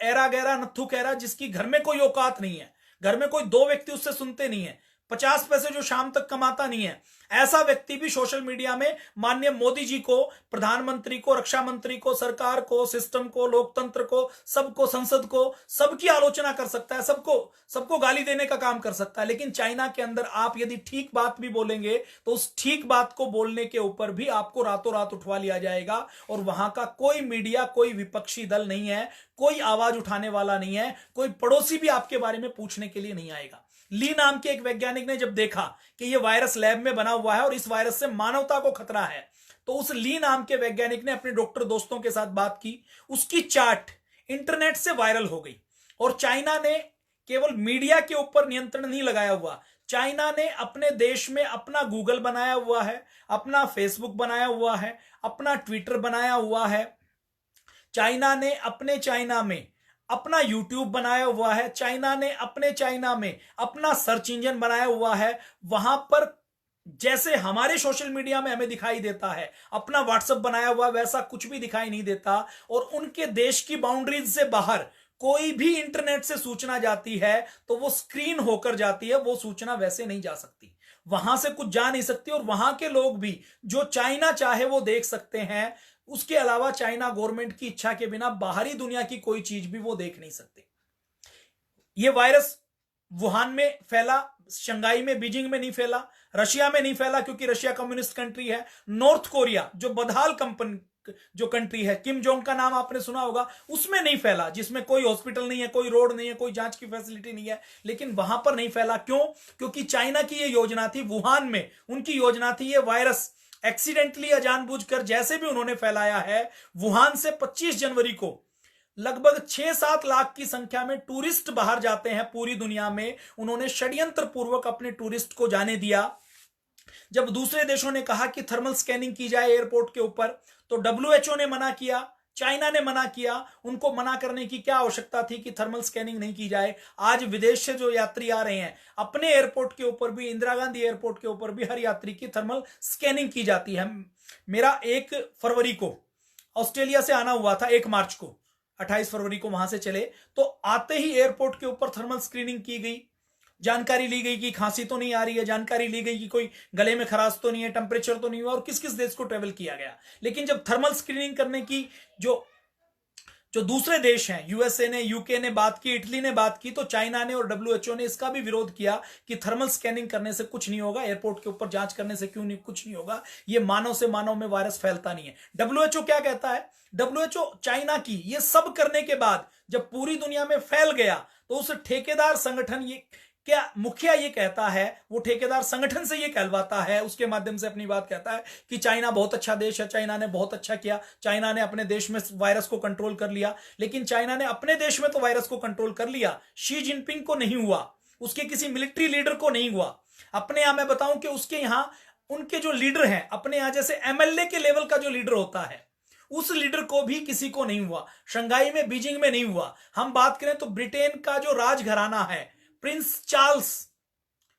एरा गैरा नत्थु कहरा जिसकी घर में कोई औकात नहीं है, घर में कोई 2 व्यक्ति उससे सुनते नहीं है, 50 पैसे जो शाम तक कमाता नहीं है, ऐसा व्यक्ति भी सोशल मीडिया में माननीय मोदी जी को, प्रधानमंत्री को, रक्षा मंत्री को, सरकार को, सिस्टम को, लोकतंत्र को, सबको, संसद को, सबकी आलोचना कर सकता है, सबको गाली देने का काम कर सकता है। लेकिन चाइना के अंदर आप यदि ठीक बात भी बोलेंगे तो उस ठीक बात को बोलने के ऊपर भी आपको रातों रात उठवा लिया जाएगा। और वहां का कोई मीडिया, कोई विपक्षी दल नहीं है, कोई आवाज उठाने वाला नहीं है, कोई पड़ोसी भी आपके बारे में पूछने के लिए नहीं आएगा। ली नाम के एक वैज्ञानिक ने जब देखा कि यह वायरस लैब में बना हुआ है और इस वायरस से मानवता को खतरा है, तो उस ली नाम के वैज्ञानिक ने अपने डॉक्टर दोस्तों के साथ बात की। उसकी चार्ट इंटरनेट से वायरल हो गई। और चाइना ने केवल मीडिया के ऊपर नियंत्रण नहीं लगाया हुआ, चाइना ने अपने देश में अपना गूगल बनाया हुआ है, अपना फेसबुक बनाया हुआ है, अपना ट्विटर बनाया हुआ है। चाइना ने अपने चाइना में अपना यूट्यूब बनाया हुआ है, चाइना ने अपने चाइना में अपना सर्च इंजन बनाया हुआ है। वहां पर जैसे हमारे सोशल मीडिया में हमें दिखाई देता है अपना व्हाट्सएप बनाया हुआ, वैसा कुछ भी दिखाई नहीं देता। और उनके देश की बाउंड्रीज से बाहर कोई भी इंटरनेट से सूचना जाती है तो वो स्क्रीन होकर जाती है, वो सूचना वैसे नहीं जा सकती, वहां से कुछ जा नहीं सकती। और वहां के लोग भी जो चाइना चाहे वो देख सकते हैं, उसके अलावा चाइना गवर्नमेंट की इच्छा के बिना बाहरी दुनिया की कोई चीज भी वो देख नहीं सकते। ये वायरस वुहान में फैला, शंघाई में, बीजिंग में नहीं फैला, रशिया में नहीं फैला क्योंकि रशिया कम्युनिस्ट कंट्री है। नॉर्थ कोरिया जो बदहाल कंपनी जो कंट्री है, किम जोंग का नाम आपने सुना होगा, उसमें नहीं फैला, जिसमें कोई हॉस्पिटल नहीं है, कोई रोड नहीं है, कोई जांच की फैसिलिटी नहीं है, लेकिन वहां पर नहीं फैला। क्यों? क्योंकि चाइना की ये योजना थी, वुहान में उनकी योजना थी, ये वायरस एक्सीडेंटली या जानबूझकर जैसे भी उन्होंने फैलाया है। वुहान से 25 जनवरी को लगभग 6-7 लाख की संख्या में टूरिस्ट बाहर जाते हैं पूरी दुनिया में। उन्होंने षड्यंत्र पूर्वक अपने टूरिस्ट को जाने दिया। जब दूसरे देशों ने कहा कि थर्मल स्कैनिंग की जाए एयरपोर्ट के ऊपर, तो डब्ल्यूएचओ ने मना किया, चाइना ने मना किया। उनको मना करने की क्या आवश्यकता थी कि थर्मल स्कैनिंग नहीं की जाए? आज विदेश से जो यात्री आ रहे हैं, अपने एयरपोर्ट के ऊपर भी, इंदिरा गांधी एयरपोर्ट के ऊपर भी हर यात्री की थर्मल स्कैनिंग की जाती है। मेरा 1 फरवरी को ऑस्ट्रेलिया से आना हुआ था, 1 मार्च को, 28 फरवरी को वहां से चले, तो आते ही एयरपोर्ट के ऊपर थर्मल स्क्रीनिंग की गई। जानकारी ली गई कि खांसी तो नहीं आ रही है, जानकारी ली गई कि कोई गले में खराश तो नहीं है, टेम्परेचर तो नहीं हुआ, और किस किस देश को ट्रेवल किया गया। लेकिन जब थर्मल स्क्रीनिंग करने की जो दूसरे देश हैं, यूएसए ने, यूके ने बात की, इटली ने बात की, तो चाइना ने और डब्ल्यूएचओ ने इसका भी विरोध किया कि थर्मल स्कैनिंग करने से कुछ नहीं होगा, एयरपोर्ट के ऊपर जांच करने से क्यों नहीं, कुछ नहीं होगा, ये मानव से मानव में वायरस फैलता नहीं है। डब्ल्यूएचओ क्या कहता है? डब्ल्यूएचओ चाइना की ये सब करने के बाद जब पूरी दुनिया में फैल गया, तो उस ठेकेदार संगठन, ये क्या मुखिया ये कहता है, वो ठेकेदार संगठन से ये कहलवाता है, उसके माध्यम से अपनी बात कहता है कि चाइना बहुत अच्छा देश है, चाइना ने बहुत अच्छा किया, चाइना ने अपने देश में वायरस को कंट्रोल कर लिया। लेकिन चाइना ने अपने देश में तो वायरस को कंट्रोल कर लिया, शी जिनपिंग को नहीं हुआ, उसके किसी मिलिट्री लीडर को नहीं हुआ। अपने यहां मैं बताऊं कि उसके यहां उनके जो लीडर हैं, अपने यहां जैसे एमएलए के लेवल का जो लीडर होता है, उस लीडर को भी किसी को नहीं हुआ। शंघाई में, बीजिंग में नहीं हुआ। हम बात करें तो ब्रिटेन का जो राजघराना है, प्रिंस चार्ल्स,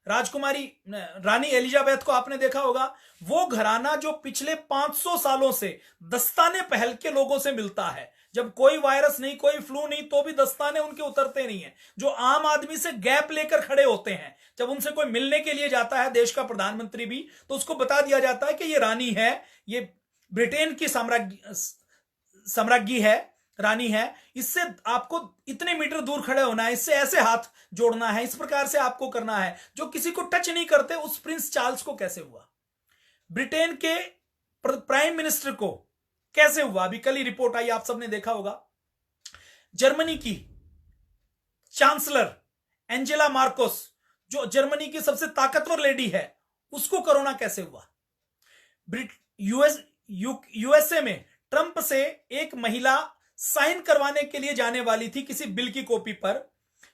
राजकुमारी रानी एलिजाबेथ को आपने देखा होगा, वो घराना जो पिछले 500 सालों से दस्ताने पहल के लोगों से मिलता है। जब कोई वायरस नहीं, कोई फ्लू नहीं, तो भी दस्ताने उनके उतरते नहीं है। जो आम आदमी से गैप लेकर खड़े होते हैं, जब उनसे कोई मिलने के लिए जाता है, देश का प्रधानमंत्री भी, तो उसको बता दिया जाता है कि ये रानी है, ये ब्रिटेन की साम्राज्ञी है, रानी है, इससे आपको इतने मीटर दूर खड़े होना है, इससे ऐसे हाथ जोड़ना है, इस प्रकार से आपको करना है। जो किसी को टच नहीं करते, उस प्रिंस चार्ल्स को कैसे हुआ? ब्रिटेन के प्राइम मिनिस्टर को कैसे हुआ? अभी कल ही रिपोर्ट आई, आप सबने देखा होगा। जर्मनी की चांसलर एंजेला मार्कोस, जो जर्मनी की सबसे ताकतवर लेडी है, उसको कोरोना कैसे हुआ? यूएसए में ट्रंप से एक महिला साइन करवाने के लिए जाने वाली थी किसी बिल की कॉपी पर,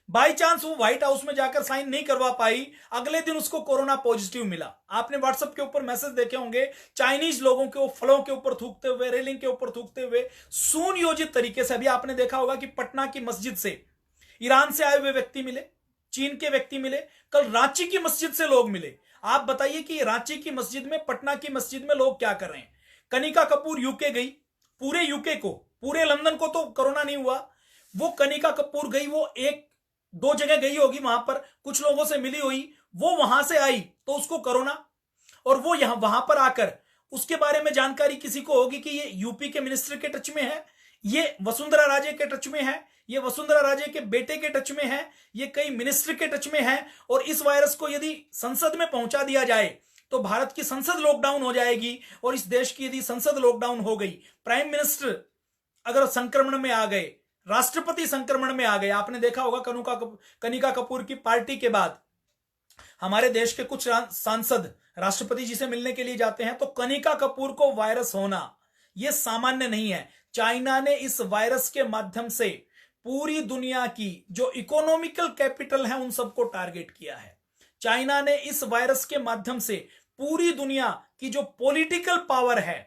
बाई चांस वो व्हाइट हाउस में जाकर साइन नहीं करवा पाई, अगले दिन उसको कोरोना पॉजिटिव मिला। आपने व्हाट्सएप के ऊपर मैसेज देखे होंगे, चाइनीज लोगों के फलों के ऊपर थूकते हुए, रेलिंग के ऊपर थूकते हुए, सुनियोजित तरीके से। अभी आपने देखा होगा कि पटना की मस्जिद से ईरान से आए हुए व्यक्ति मिले, चीन के व्यक्ति मिले, कल रांची की मस्जिद से लोग मिले। आप बताइए कि रांची की मस्जिद में, पटना की मस्जिद में लोग क्या कर रहे हैं? कनिका कपूर यूके गई, पूरे यूके को, पूरे लंदन को तो कोरोना नहीं हुआ, वो कनिका कपूर गई, वो 1-2 जगह गई होगी, वहां पर कुछ लोगों से मिली हुई, वो वहां से आई तो उसको कोरोना, और वो यहां वहां पर आकर उसके बारे में जानकारी किसी को होगी कि ये यूपी के मिनिस्टर के टच में है, ये वसुंधरा राजे के टच में है, ये वसुंधरा राजे के बेटे के टच में है, ये कई मिनिस्टर के टच में है। और इस वायरस को यदि संसद में पहुंचा दिया जाए तो भारत की संसद लॉकडाउन हो जाएगी, और इस देश की यदि संसद लॉकडाउन हो गई, प्राइम मिनिस्टर अगर संक्रमण में आ गए, राष्ट्रपति संक्रमण में आ गए, आपने देखा होगा कनिका कपूर की पार्टी के बाद हमारे देश के कुछ सांसद राष्ट्रपति जी से मिलने के लिए जाते हैं, तो कनिका कपूर को वायरस होना यह सामान्य नहीं है। चाइना ने इस वायरस के माध्यम से पूरी दुनिया की जो इकोनॉमिकल कैपिटल है उन सबको टारगेट किया है। चाइना ने इस वायरस के माध्यम से पूरी दुनिया की जो पॉलिटिकल पावर है,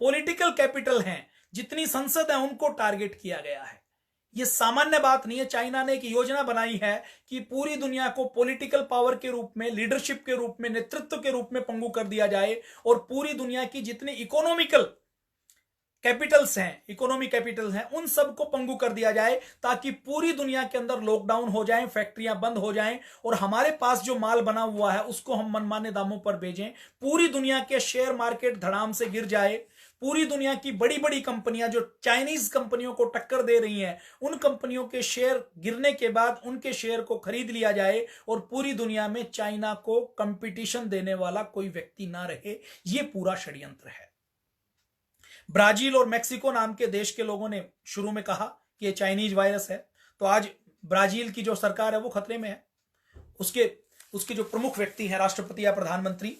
पॉलिटिकल कैपिटल है, जितनी संसद है उनको टारगेट किया गया है। ये सामान्य बात नहीं है। चाइना ने एक योजना बनाई है कि पूरी दुनिया को पॉलिटिकल पावर के रूप में, लीडरशिप के रूप में, नेतृत्व के रूप में पंगु कर दिया जाए और पूरी दुनिया की जितनी इकोनॉमिकल कैपिटल्स हैं, इकोनॉमिक कैपिटल्स हैं, उन सबको पंगु कर दिया जाए ताकि पूरी दुनिया के अंदर लॉकडाउन हो जाए, फैक्ट्रियां बंद हो जाएं और हमारे पास जो माल बना हुआ है उसको हम मनमाने दामों पर बेचें। पूरी दुनिया के शेयर मार्केट धड़ाम से गिर जाए। पूरी दुनिया की बड़ी बड़ी कंपनियां जो चाइनीज कंपनियों को टक्कर दे रही हैं, उन कंपनियों के शेयर गिरने के बाद उनके शेयर को खरीद लिया जाए और पूरी दुनिया में चाइना को कंपटीशन देने वाला कोई व्यक्ति ना रहे। यह पूरा षड्यंत्र है। ब्राजील और मेक्सिको नाम के देश के लोगों ने शुरू में कहा कि यह चाइनीज वायरस है, तो आज ब्राजील की जो सरकार है वो खतरे में है। उसके जो प्रमुख व्यक्ति है, राष्ट्रपति या प्रधानमंत्री,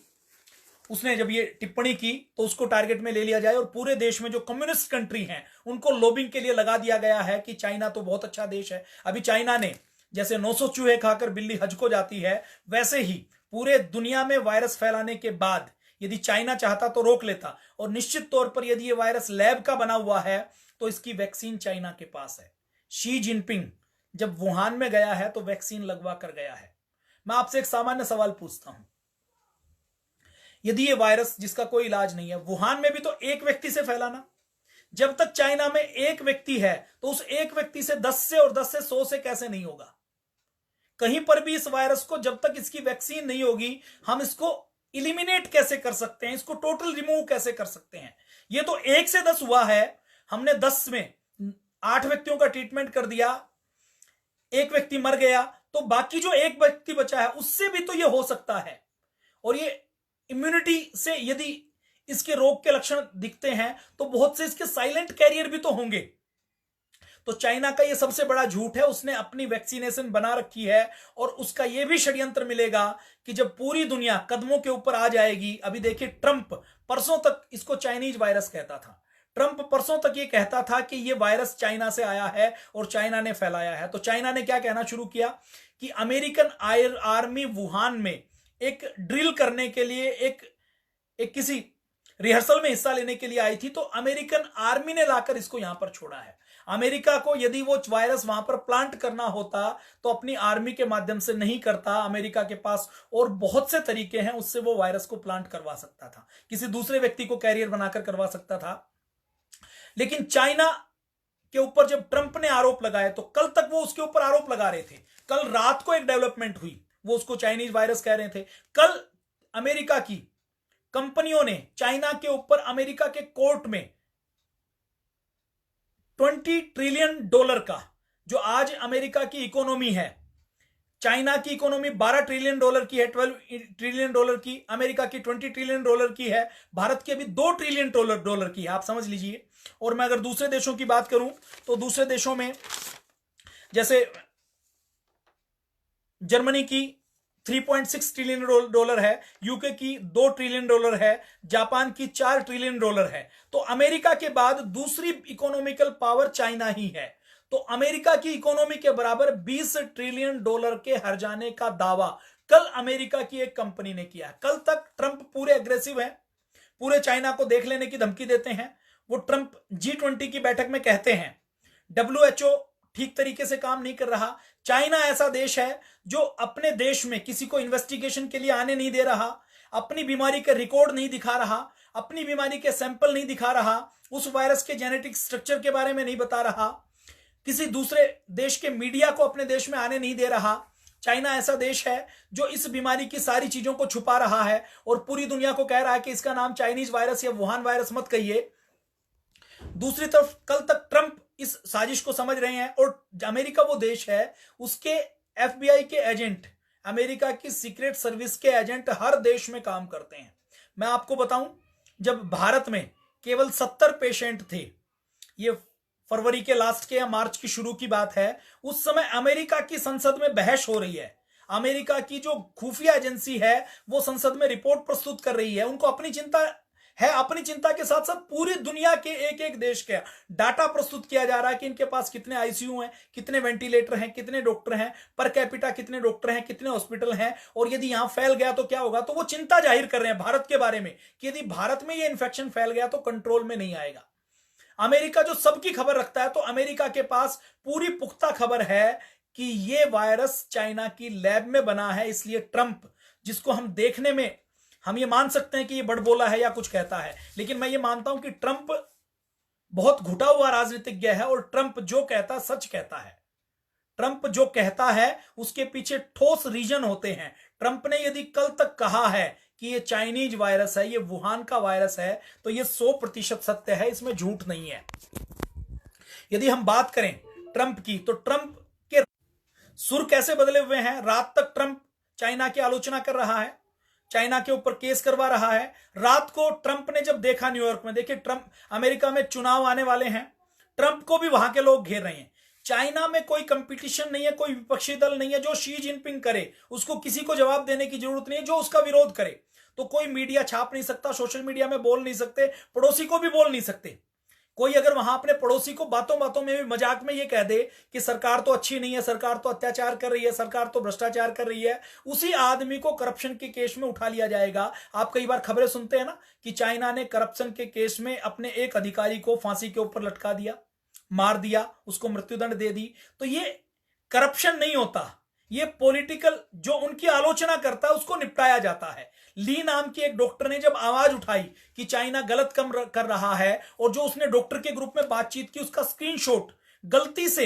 उसने जब ये टिप्पणी की तो उसको टारगेट में ले लिया जाए और पूरे देश में जो कम्युनिस्ट कंट्री हैं उनको लॉबिंग के लिए लगा दिया गया है कि चाइना तो बहुत अच्छा देश है। अभी चाइना ने जैसे 900 चूहे खाकर बिल्ली हज को जाती है, वैसे ही पूरे दुनिया में वायरस फैलाने के बाद यदि चाइना चाहता तो रोक लेता, और निश्चित तौर पर यदि ये वायरस लैब का बना हुआ है तो इसकी वैक्सीन चाइना के पास है। शी जिनपिंग जब वुहान में गया है तो वैक्सीन लगवा कर गया है। मैं आपसे एक सामान्य सवाल पूछता हूं, यदि ये वायरस जिसका कोई इलाज नहीं है, वुहान में भी तो एक व्यक्ति से फैला ना। जब तक चाइना में एक व्यक्ति है तो उस एक व्यक्ति से 10 से और 10 से 100 से कैसे नहीं होगा। कहीं पर भी इस वायरस को जब तक इसकी वैक्सीन नहीं होगी हम इसको इलिमिनेट कैसे कर सकते हैं, इसको टोटल रिमूव कैसे कर सकते हैं। ये तो 1 से 10 हुआ है, हमने 10 में 8 व्यक्तियों का ट्रीटमेंट कर दिया, एक व्यक्ति मर गया, तो बाकी जो एक व्यक्ति बचा है उससे भी तो ये हो सकता है। और ये इम्यूनिटी से यदि इसके रोग के लक्षण दिखते हैं तो बहुत से इसके साइलेंट कैरियर भी तो होंगे। तो चाइना का ये सबसे बड़ा झूठ है, उसने अपनी वैक्सीनेशन बना रखी है और उसका ये भी षड्यंत्र मिलेगा कि जब पूरी दुनिया कदमों के ऊपर आ जाएगी। अभी देखिए, ट्रंप परसों तक इसको चाइनीज वायरस कहता था। ट्रंप परसों तक ये कहता था कि ये वायरस चाइना से आया है और चाइना ने फैलाया है। तो चाइना ने क्या कहना शुरू किया कि अमेरिकन आर्मी वुहान में एक ड्रिल करने के लिए एक किसी रिहर्सल में हिस्सा लेने के लिए आई थी, तो अमेरिकन आर्मी ने लाकर इसको यहां पर छोड़ा है। अमेरिका को यदि वो वायरस वहां पर प्लांट करना होता तो अपनी आर्मी के माध्यम से नहीं करता। अमेरिका के पास और बहुत से तरीके हैं, उससे वो वायरस को प्लांट करवा सकता था, किसी दूसरे व्यक्ति को कैरियर बनाकर करवा सकता था। लेकिन चाइना के ऊपर जब ट्रंप ने आरोप लगाए तो कल तक वो उसके ऊपर आरोप लगा रहे थे। कल रात को एक डेवलपमेंट हुई, वो उसको चाइनीज वायरस कह रहे थे। कल अमेरिका की कंपनियों ने चाइना के ऊपर अमेरिका के कोर्ट में $20 ट्रिलियन का, जो आज अमेरिका की इकोनॉमी है, चाइना की इकोनॉमी $12 ट्रिलियन की है, $12 ट्रिलियन की, अमेरिका की $20 ट्रिलियन की है, भारत की अभी $2 ट्रिलियन की है, आप समझ लीजिए। और मैं अगर दूसरे देशों की बात करूं तो दूसरे देशों में जैसे जर्मनी की $3.6 ट्रिलियन है, यूके की $2 ट्रिलियन है, जापान की $4 ट्रिलियन है। तो अमेरिका के बाद दूसरी इकोनॉमिकल पावर चाइना ही है। तो अमेरिका की इकोनॉमी के बराबर $20 ट्रिलियन के हर जाने का दावा कल अमेरिका की एक कंपनी ने किया। कल तक ट्रंप पूरे एग्रेसिव है, पूरे चाइना को देख लेने की धमकी देते हैं। वो ट्रंप G20 की बैठक में कहते हैं WHO ठीक तरीके से काम नहीं कर रहा। चाइना ऐसा देश है जो अपने देश में किसी को इन्वेस्टिगेशन के लिए आने नहीं दे रहा, अपनी बीमारी के रिकॉर्ड नहीं दिखा रहा, अपनी बीमारी के सैंपल नहीं दिखा रहा, उस वायरस के जेनेटिक स्ट्रक्चर के बारे में नहीं बता रहा, किसी दूसरे देश के मीडिया को अपने देश में आने नहीं दे रहा। चाइना ऐसा देश है जो इस बीमारी की सारी चीजों को छुपा रहा है और पूरी दुनिया को कह रहा है कि इसका नाम चाइनीज वायरस या वुहान वायरस मत कहिए। दूसरी तरफ कल तक ट्रंप इस साजिश को समझ रहे हैं और अमेरिका वो देश है, उसके FBI के एजेंट, अमेरिका की सीक्रेट सर्विस के एजेंट हर देश में काम करते हैं। मैं आपको बताऊं, जब भारत में केवल 70 पेशेंट थे, ये फरवरी के लास्ट के या मार्च की शुरू की बात है, उस समय अमेरिका की संसद में बहस हो रही है। अमेरिका की जो खुफिया एजेंसी है वो संसद में रिपोर्ट प्रस्तुत कर रही है। उनको अपनी चिंता है, अपनी चिंता के साथ साथ पूरी दुनिया के एक एक देश के डाटा प्रस्तुत किया जा रहा है कि इनके पास कितने ICU हैं, कितने वेंटिलेटर हैं, कितने डॉक्टर हैं, पर कैपिटा कितने डॉक्टर हैं, कितने हॉस्पिटल हैं, और यदि यहां फैल गया तो क्या होगा। तो वो चिंता जाहिर कर रहे हैं भारत के बारे में कि यदि भारत में ये इन्फेक्शन फैल गया तो कंट्रोल में नहीं आएगा। अमेरिका जो सबकी खबर रखता है, तो अमेरिका के पास पूरी पुख्ता खबर है कि ये वायरस चाइना की लैब में बना है। इसलिए ट्रंप, जिसको हम देखने में हम ये मान सकते हैं कि ये बड़बोला है या कुछ कहता है, लेकिन मैं ये मानता हूं कि ट्रंप बहुत घुटा हुआ राजनीतिज्ञ है और ट्रंप जो कहता सच कहता है। ट्रंप जो कहता है उसके पीछे ठोस रीजन होते हैं। ट्रंप ने यदि कल तक कहा है कि ये चाइनीज वायरस है, ये वुहान का वायरस है, तो ये 100% सत्य है, इसमें झूठ नहीं है। यदि हम बात करें ट्रंप की, तो ट्रंप के सुर कैसे बदले हुए हैं। रात तक ट्रंप चाइना की आलोचना कर रहा है, चाइना के ऊपर केस करवा रहा है। रात को ट्रंप ने जब देखा न्यूयॉर्क में, देखिए ट्रंप, अमेरिका में चुनाव आने वाले हैं, ट्रंप को भी वहां के लोग घेर रहे हैं। चाइना में कोई कंपटीशन नहीं है, कोई विपक्षी दल नहीं है। जो शी जिनपिंग करे उसको किसी को जवाब देने की जरूरत नहीं है। जो उसका विरोध करे तो कोई मीडिया छाप नहीं सकता, सोशल मीडिया में बोल नहीं सकते, पड़ोसी को भी बोल नहीं सकते। कोई अगर वहां अपने पड़ोसी को बातों बातों में भी मजाक में ये कह दे कि सरकार तो अच्छी नहीं है, सरकार तो अत्याचार कर रही है, सरकार तो भ्रष्टाचार कर रही है, उसी आदमी को करप्शन के केस में उठा लिया जाएगा। आप कई बार खबरें सुनते हैं ना कि चाइना ने करप्शन के केस में अपने एक अधिकारी को फांसी के ऊपर लटका दिया, मार दिया, उसको मृत्युदंड दे दी। तो ये करप्शन नहीं होता, ये पॉलिटिकल, जो उनकी आलोचना करता है उसको निपटाया जाता है। ली नाम की एक डॉक्टर ने जब आवाज उठाई कि चाइना गलत कम कर रहा है, और जो उसने डॉक्टर के ग्रुप में बातचीत की उसका स्क्रीनशॉट गलती से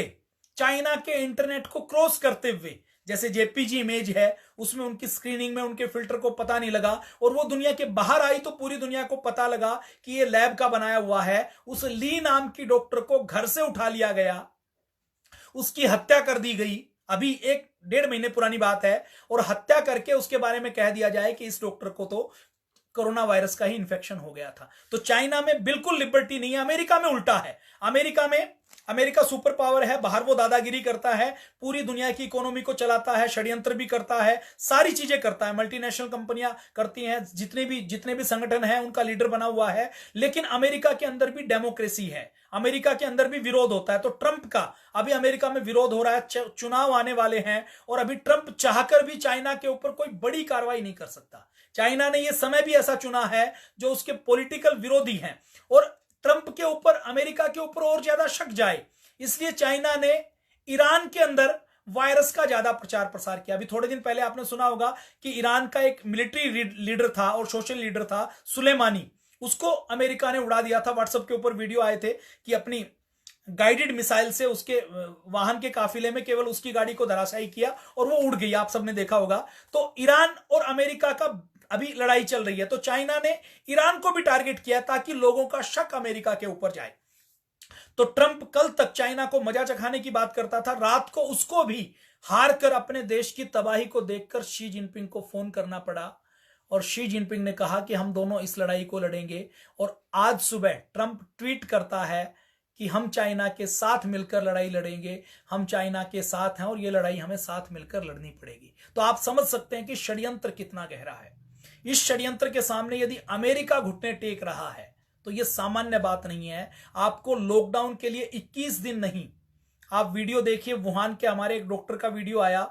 चाइना के इंटरनेट को क्रॉस करते हुए, जैसे जेपीजी इमेज है उसमें उनकी स्क्रीनिंग में उनके फिल्टर को पता नहीं लगा और वो दुनिया के बाहर आई, तो पूरी दुनिया को पता लगा कि ये लैब का बनाया हुआ है। उस ली नाम की डॉक्टर को घर से उठा लिया गया, उसकी हत्या कर दी गई। अभी 1-1.5 महीने पुरानी बात है, और हत्या करके उसके बारे में कह दिया जाए कि इस डॉक्टर को तो कोरोना वायरस का ही इंफेक्शन हो गया था। तो चाइना में बिल्कुल लिबर्टी नहीं है, अमेरिका में उल्टा है। अमेरिका सुपर पावर है, बाहर वो दादागिरी करता है, पूरी दुनिया की इकोनॉमी को चलाता है, षड्यंत्र भी करता है, सारी चीजें करता है, मल्टीनेशनल कंपनियां करती हैं, जितने भी संगठन हैं उनका लीडर बना हुआ है। लेकिन अमेरिका के अंदर भी डेमोक्रेसी है, अमेरिका के अंदर भी विरोध होता है। तो ट्रंप का अभी अमेरिका में विरोध हो रहा है, चुनाव आने वाले हैं, और अभी ट्रंप चाहकर भी चाइना के ऊपर कोई बड़ी कार्रवाई नहीं कर सकता। चाइना ने यह समय भी ऐसा चुना है जो उसके पॉलिटिकल विरोधी हैं, और ट्रंप के ऊपर, अमेरिका के ऊपर और ज्यादा शक जाए, इसलिए चाइना ने ईरान के अंदर वायरस का ज्यादा प्रचार प्रसार किया। अभी थोड़े दिन पहले आपने सुना होगा कि ईरान का एक मिलिट्री लीडर था और सोशल लीडर था, सुलेमानी, उसको अमेरिका ने उड़ा दिया था। व्हाट्सएप के ऊपर वीडियो आए थे कि अपनी गाइडेड मिसाइल से उसके वाहन के काफिले में केवल उसकी गाड़ी को धराशायी किया और वो उड़ गई, आप सबने देखा होगा। तो ईरान और अमेरिका का अभी लड़ाई चल रही है, तो चाइना ने ईरान को भी टारगेट किया ताकि लोगों का शक अमेरिका के ऊपर जाए। तो ट्रंप कल तक चाइना को मजा चखाने की बात करता था, रात को उसको भी हार कर अपने देश की तबाही को देखकर शी जिनपिंग को फोन करना पड़ा, और शी जिनपिंग ने कहा कि हम दोनों इस लड़ाई को लड़ेंगे। और आज सुबह ट्रंप ट्वीट करता है कि हम चाइना के साथ मिलकर लड़ाई लड़ेंगे, हम चाइना के साथ हैं और ये लड़ाई हमें साथ मिलकर लड़नी पड़ेगी। तो आप समझ सकते हैं कि षड्यंत्र कितना गहरा है। इस षड्यंत्र के सामने यदि अमेरिका घुटने टेक रहा है तो यह सामान्य बात नहीं है। आपको लॉकडाउन के लिए 21 दिन नहीं, आप वीडियो देखिए, वुहान के हमारे एक डॉक्टर का वीडियो आया,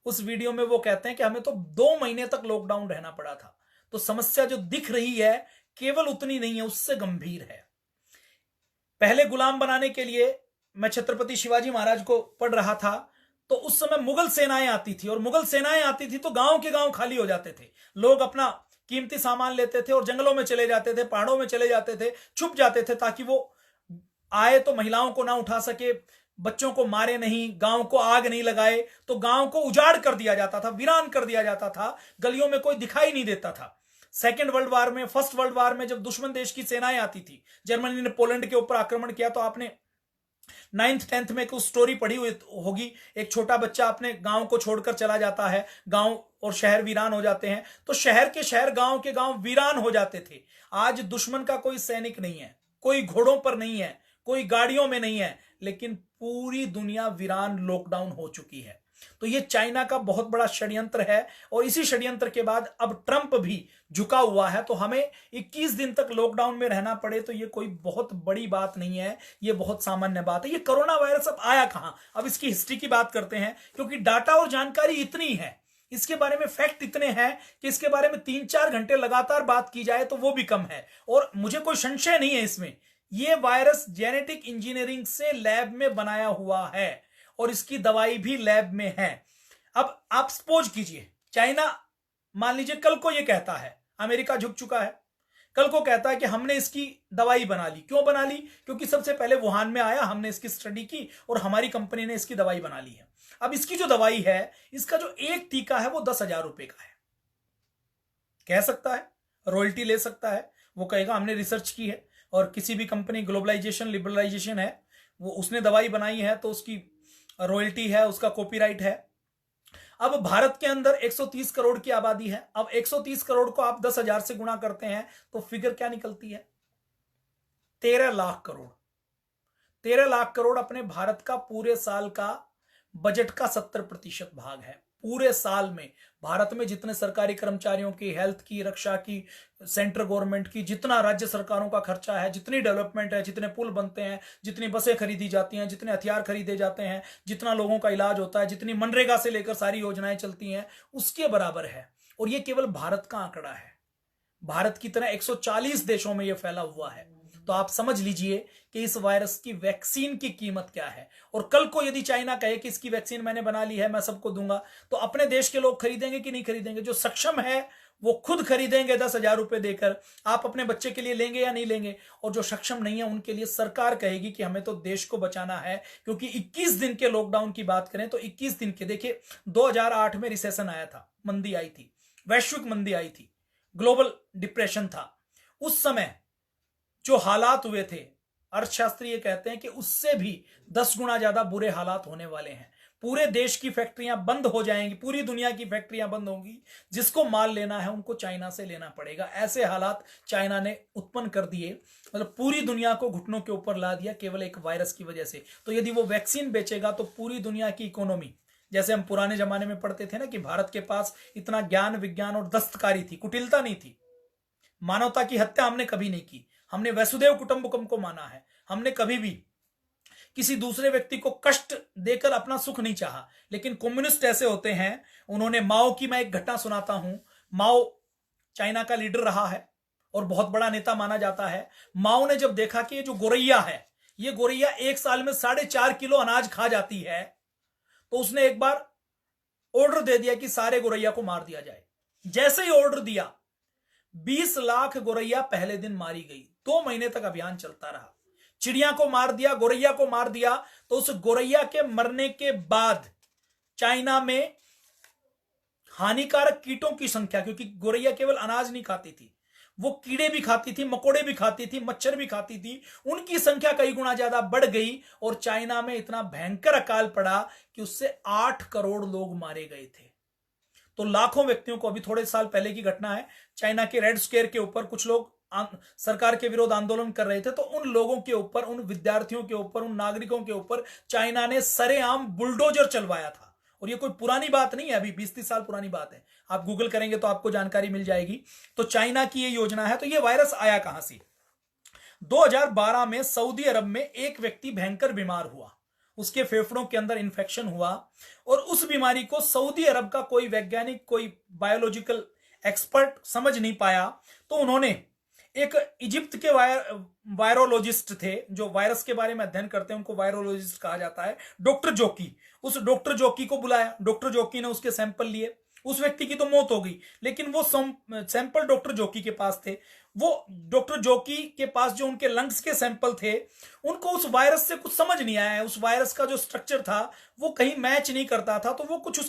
उस वीडियो में वो कहते हैं कि हमें तो 2 महीने तक लॉकडाउन रहना पड़ा था। तो समस्या जो दिख रही है केवल उतनी नहीं है, उससे गंभीर है। पहले गुलाम बनाने के लिए मैं छत्रपति शिवाजी महाराज को पढ़ रहा था, तो उस समय मुगल सेनाएं आती थी, और मुगल सेनाएं आती थी तो गांव के गांव खाली हो जाते थे, लोग अपना कीमती सामान लेते थे और जंगलों में चले जाते थे, पहाड़ों में चले जाते थे, छुप जाते थे ताकि वो आए तो महिलाओं को ना उठा सके, बच्चों को मारे नहीं, गांव को आग नहीं लगाए। तो गांव को उजाड़ कर दिया जाता था, वीरान कर दिया जाता था, गलियों में कोई दिखाई नहीं देता था। सेकेंड वर्ल्ड वार में, फर्स्ट वर्ल्ड वार में जब दुश्मन देश की सेनाएं आती थी, जर्मनी ने पोलैंड के ऊपर आक्रमण किया, तो आपने 9th 10th में कुछ स्टोरी पढ़ी हुई होगी, एक छोटा बच्चा अपने गांव को छोड़कर चला जाता है, गांव और शहर वीरान हो जाते हैं। तो शहर के शहर, गांव के गांव वीरान हो जाते थे। आज दुश्मन का कोई सैनिक नहीं है, कोई घोड़ों पर नहीं है, कोई गाड़ियों में नहीं है, लेकिन पूरी दुनिया वीरान, लॉकडाउन हो चुकी है। तो ये चाइना का बहुत बड़ा षड्यंत्र है, और इसी षड्यंत्र के बाद अब ट्रंप भी झुका हुआ है। तो हमें 21 दिन तक लॉकडाउन में रहना पड़े तो ये कोई बहुत बड़ी बात नहीं है, ये बहुत सामान्य बात है। ये कोरोना वायरस अब आया कहां, अब इसकी हिस्ट्री की बात करते हैं, क्योंकि डाटा और जानकारी इतनी है, इसके बारे में फैक्ट इतने हैं कि इसके बारे में 3-4 घंटे लगातार बात की जाए तो वो भी कम है। और मुझे कोई संशय नहीं है इसमें, ये वायरस जेनेटिक इंजीनियरिंग से लैब में बनाया हुआ है और इसकी दवाई भी लैब में है। अब आप सपोज कीजिए, चाइना मान लीजिए कल को ये कहता है, अमेरिका झुक चुका है, कल को कहता है कि हमने इसकी दवाई बना ली। क्यों बना ली? क्योंकि सबसे पहले वुहान में आया, हमने इसकी स्टडी की और हमारी कंपनी ने इसकी दवाई बना ली है। अब इसकी जो दवाई है, इसका जो एक टीका है वो 10,000 रुपए का है। कह सकता है, रॉयल्टी ले सकता है, वो कहेगा हमने रिसर्च की है और किसी भी कंपनी ग्लोबलाइजेशन लिबरलाइजेशन है, वो उसने दवाई बनाई है तो उसकी रॉयल्टी है, उसका कॉपीराइट है। अब भारत के अंदर 130 करोड़ की आबादी है। अब 130 करोड़ को आप 10,000 से गुणा करते हैं तो फिगर क्या निकलती है? 13 लाख करोड़। 13 लाख करोड़ अपने भारत का पूरे साल का बजट का 70% भाग है। पूरे साल में भारत में जितने सरकारी कर्मचारियों की, हेल्थ की, रक्षा की, सेंट्रल गवर्नमेंट की, जितना राज्य सरकारों का खर्चा है, जितनी डेवलपमेंट है, जितने पुल बनते हैं, जितनी बसें खरीदी जाती हैं, जितने हथियार खरीदे जाते हैं, जितना लोगों का इलाज होता है, जितनी मनरेगा से लेकर सारी योजनाएं चलती हैं, उसके बराबर है। और ये केवल भारत का आंकड़ा है। भारत की तरह 140 देशों में यह फैला हुआ है। तो आप समझ लीजिए कि इस वायरस की वैक्सीन की कीमत क्या है। और कल को यदि चाइना कहे कि इसकी वैक्सीन मैंने बना ली है, मैं सबको दूंगा, तो अपने देश के लोग खरीदेंगे कि नहीं खरीदेंगे? जो सक्षम है वो खुद खरीदेंगे 10,000 रुपए देकर। आप अपने बच्चे के लिए लेंगे या नहीं लेंगे? और जो सक्षम नहीं है उनके लिए सरकार कहेगी कि हमें तो देश को बचाना है। क्योंकि 21 दिन के लॉकडाउन की बात करें तो 21 दिन के, देखिए 2008 में रिसेशन आया था, मंदी आई थी, वैश्विक मंदी आई थी, ग्लोबल डिप्रेशन था। उस समय जो हालात हुए थे, अर्थशास्त्री ये कहते हैं कि उससे भी 10 गुना ज्यादा बुरे हालात होने वाले हैं। पूरे देश की फैक्ट्रियां बंद हो जाएंगी, पूरी दुनिया की फैक्ट्रियां बंद होंगी। जिसको माल लेना है उनको चाइना से लेना पड़ेगा। ऐसे हालात चाइना ने उत्पन्न कर दिए, मतलब पूरी दुनिया को घुटनों के ऊपर ला दिया केवल एक वायरस की वजह से। तो यदि वो वैक्सीन बेचेगा तो पूरी दुनिया की इकोनॉमी, जैसे हम पुराने जमाने में पढ़ते थे ना कि भारत के पास इतना ज्ञान, विज्ञान और दस्तकारी थी, कुटिलता नहीं थी। मानवता की हत्या हमने कभी नहीं की। हमने वसुदेव कुटुंबकम को माना है। हमने कभी भी किसी दूसरे व्यक्ति को कष्ट देकर अपना सुख नहीं चाहा। लेकिन कम्युनिस्ट ऐसे होते हैं, उन्होंने माओ की, मैं एक घटना सुनाता हूं। माओ चाइना का लीडर रहा है और बहुत बड़ा नेता माना जाता है। माओ ने जब देखा कि ये जो गोरैया है, ये गोरैया एक साल में 4.5 किलो अनाज खा जाती है, तो उसने एक बार ऑर्डर दे दिया कि सारे गोरैया को मार दिया जाए। जैसे ही ऑर्डर दिया, 20 लाख गोरैया पहले दिन मारी गई। 2 महीने तक अभियान चलता रहा। चिड़िया को मार दिया, गोरैया को मार दिया। तो उस गोरैया के मरने के बाद चाइना में हानिकारक कीटों की संख्या, क्योंकि गोरैया केवल अनाज नहीं खाती थी, वो कीड़े भी खाती थी, मकोड़े भी खाती थी, मच्छर भी खाती थी, उनकी संख्या कई गुना ज्यादा बढ़ गई। और चाइना में इतना भयंकर अकाल पड़ा कि उससे 8 करोड़ लोग मारे गए थे। तो लाखों व्यक्तियों को, अभी थोड़े साल पहले की घटना है, चाइना के रेड स्क्वायर के ऊपर कुछ लोग सरकार के विरोध आंदोलन कर रहे थे, तो उन लोगों के ऊपर, उन विद्यार्थियों के ऊपर, उन नागरिकों के ऊपर चाइना ने सरेआम बुलडोजर चलवाया था। और ये कोई पुरानी बात नहीं है, अभी 20-30 साल पुरानी बात है। आप गूगल करेंगे तो आपको जानकारी मिल जाएगी। तो चाइना की ये योजना है। तो ये वायरस आया कहां से? 2012 में सऊदी अरब में एक व्यक्ति भयंकर बीमार हुआ, उसके फेफड़ों के अंदर इंफेक्शन हुआ और उस बीमारी को सऊदी अरब का कोई वैज्ञानिक, कोई बायोलॉजिकल एक्सपर्ट समझ नहीं पाया। तो उन्होंने एक इजिप्ट के वायरोलॉजिस्ट थे, जो वायरस के बारे में अध्ययन करते हैं, उनको वायरोलॉजिस्ट कहा जाता है, डॉक्टर जोकी। उस डॉक्टर जोकी को बुलाया। डॉक्टर जोकी ने उसके सैंपल लिए। उस व्यक्ति की तो मौत हो गई, लेकिन वो सैंपल डॉक्टर जोकी के पास थे। वो डॉक्टर जोकी के पास जो उनके लंग्स के सैंपल थे, उनको उस वायरस से कुछ समझ नहीं आया। उस वायरस का जो स्ट्रक्चर था वो कहीं मैच नहीं करता था, तो वो कुछ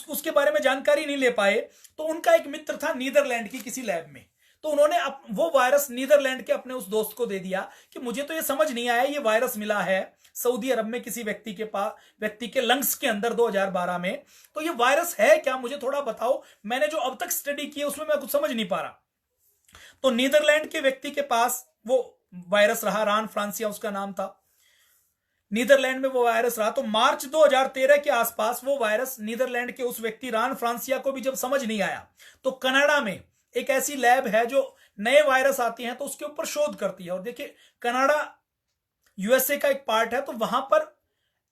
उसके बारे में जानकारी नहीं ले पाए। तो उनका एक मित्र था नीदरलैंड की किसी लैब में, तो उन्होंने वो वायरस नीदरलैंड के अपने उस दोस्त को दे दिया कि मुझे तो ये समझ नहीं आया, ये वायरस मिला है सऊदी अरब में किसी व्यक्ति के लंग्स के अंदर 2012 में, तो ये वायरस है क्या, मुझे थोड़ा बताओ, मैंने जो अब तक स्टडी की है उसमें मैं कुछ समझ नहीं पा रहा। तो नीदरलैंड के व्यक्ति के पास वो वायरस रहा, रान फ्रांसिया उसका नाम था। नीदरलैंड में वो वायरस रहा। तो मार्च 2013 के आसपास वो वायरस नीदरलैंड के उस व्यक्ति रान फ्रांसिया को भी जब समझ नहीं आया, तो कनाडा में एक ऐसी लैब है जो नए वायरस आती हैं तो उसके ऊपर शोध करती है। और देखिए, कनाडा यूएसए का एक पार्ट है, तो वहां पर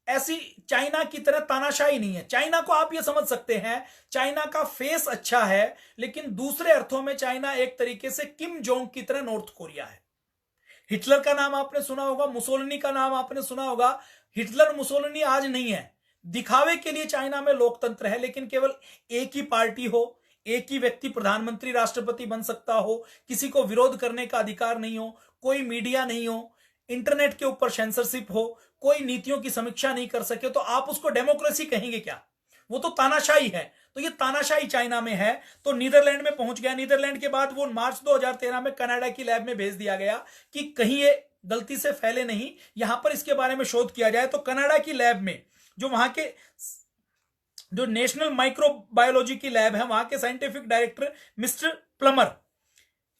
ऐसी चाइना की तरह तानाशाही नहीं है। चाइना को आप ये समझ सकते हैं, चाइना का फेस अच्छा है, लेकिन दूसरे अर्थों में चाइना एक तरीके से किम जोंग की तरह नॉर्थ कोरिया है। हिटलर का नाम आपने सुना होगा, मुसोलिनी का नाम आपने सुना होगा। हिटलर मुसोलिनी आज नहीं है। दिखावे के लिए चाइना में लोकतंत्र है, लेकिन केवल एक ही पार्टी हो, एक ही व्यक्ति प्रधानमंत्री राष्ट्रपति बन सकता हो, किसी को विरोध करने का अधिकार नहीं हो, कोई मीडिया नहीं हो, इंटरनेट के ऊपर सेंसरशिप हो, कोई नीतियों की समीक्षा नहीं कर सके, तो आप उसको डेमोक्रेसी कहेंगे क्या? वो तो तानाशाही है। तो ये तानाशाही चाइना में है। तो नीदरलैंड में पहुंच गया। नीदरलैंड के बाद वो मार्च 2013 में कनाडा की लैब में भेज दिया गया कि कहीं ये गलती से फैले नहीं, यहां पर इसके बारे में शोध किया जाए। तो कनाडा की लैब में जो वहां के जो नेशनल माइक्रोबायोलॉजी की लैब है, वहां के साइंटिफिक डायरेक्टर मिस्टर प्लमर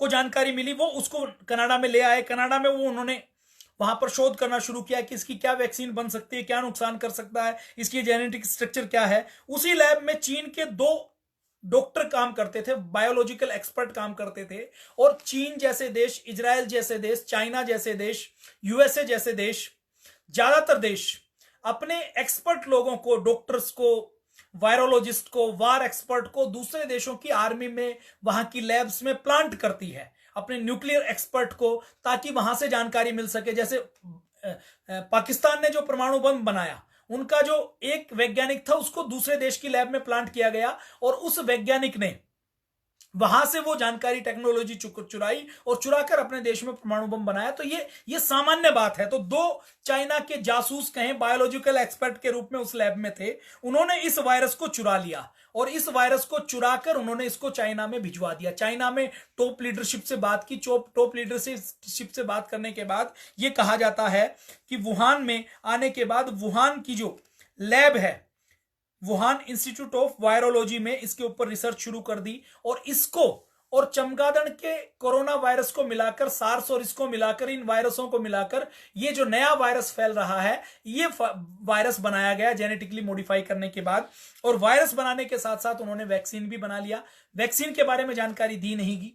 को जानकारी मिली, वो उसको कनाडा में ले आए। कनाडा में वो उन्होंने वहां पर शोध करना शुरू किया कि इसकी क्या वैक्सीन बन सकती है, क्या नुकसान कर सकता है, इसकी जेनेटिक स्ट्रक्चर क्या है। उसी लैब में चीन के 2 डॉक्टर काम करते थे, बायोलॉजिकल एक्सपर्ट काम करते थे। और चीन जैसे देश, इजराइल जैसे देश, चाइना जैसे देश, यूएसए जैसे देश, ज्यादातर देश अपने एक्सपर्ट लोगों को, डॉक्टर्स को, वायरोलॉजिस्ट को, वार एक्सपर्ट को दूसरे देशों की आर्मी में, वहां की लैब्स में प्लांट करती है, अपने न्यूक्लियर एक्सपर्ट को, ताकि वहां से जानकारी मिल सके। जैसे पाकिस्तान ने जो परमाणु बम बनाया, उनका जो एक वैज्ञानिक था उसको दूसरे देश की लैब में प्लांट किया गया, और उस वैज्ञानिक ने वहां से वो जानकारी, टेक्नोलॉजी चुराई और चुराकर अपने देश में परमाणु बम बनाया। तो ये सामान्य बात है। तो 2 चाइना के जासूस कहें, बायोलॉजिकल एक्सपर्ट के रूप में उस लैब में थे, उन्होंने इस वायरस को चुरा लिया, और इस वायरस को चुराकर उन्होंने इसको चाइना में भिजवा दिया। चाइना में टॉप लीडरशिप से बात की। टॉप लीडरशिप से बात करने के बाद यह कहा जाता है कि वुहान में आने के बाद वुहान की जो लैब है, वुहान इंस्टीट्यूट ऑफ वायरोलॉजी में इसके ऊपर रिसर्च शुरू कर दी, और इसको और चमगादड़ के कोरोना वायरस को मिलाकर, सार्स और इसको मिलाकर, इन वायरसों को मिलाकर ये जो नया वायरस फैल रहा है, ये वायरस बनाया गया जेनेटिकली मॉडिफाई करने के बाद। और वायरस बनाने के साथ साथ उन्होंने वैक्सीन भी बना लिया। वैक्सीन के बारे में जानकारी दी नहीं गई।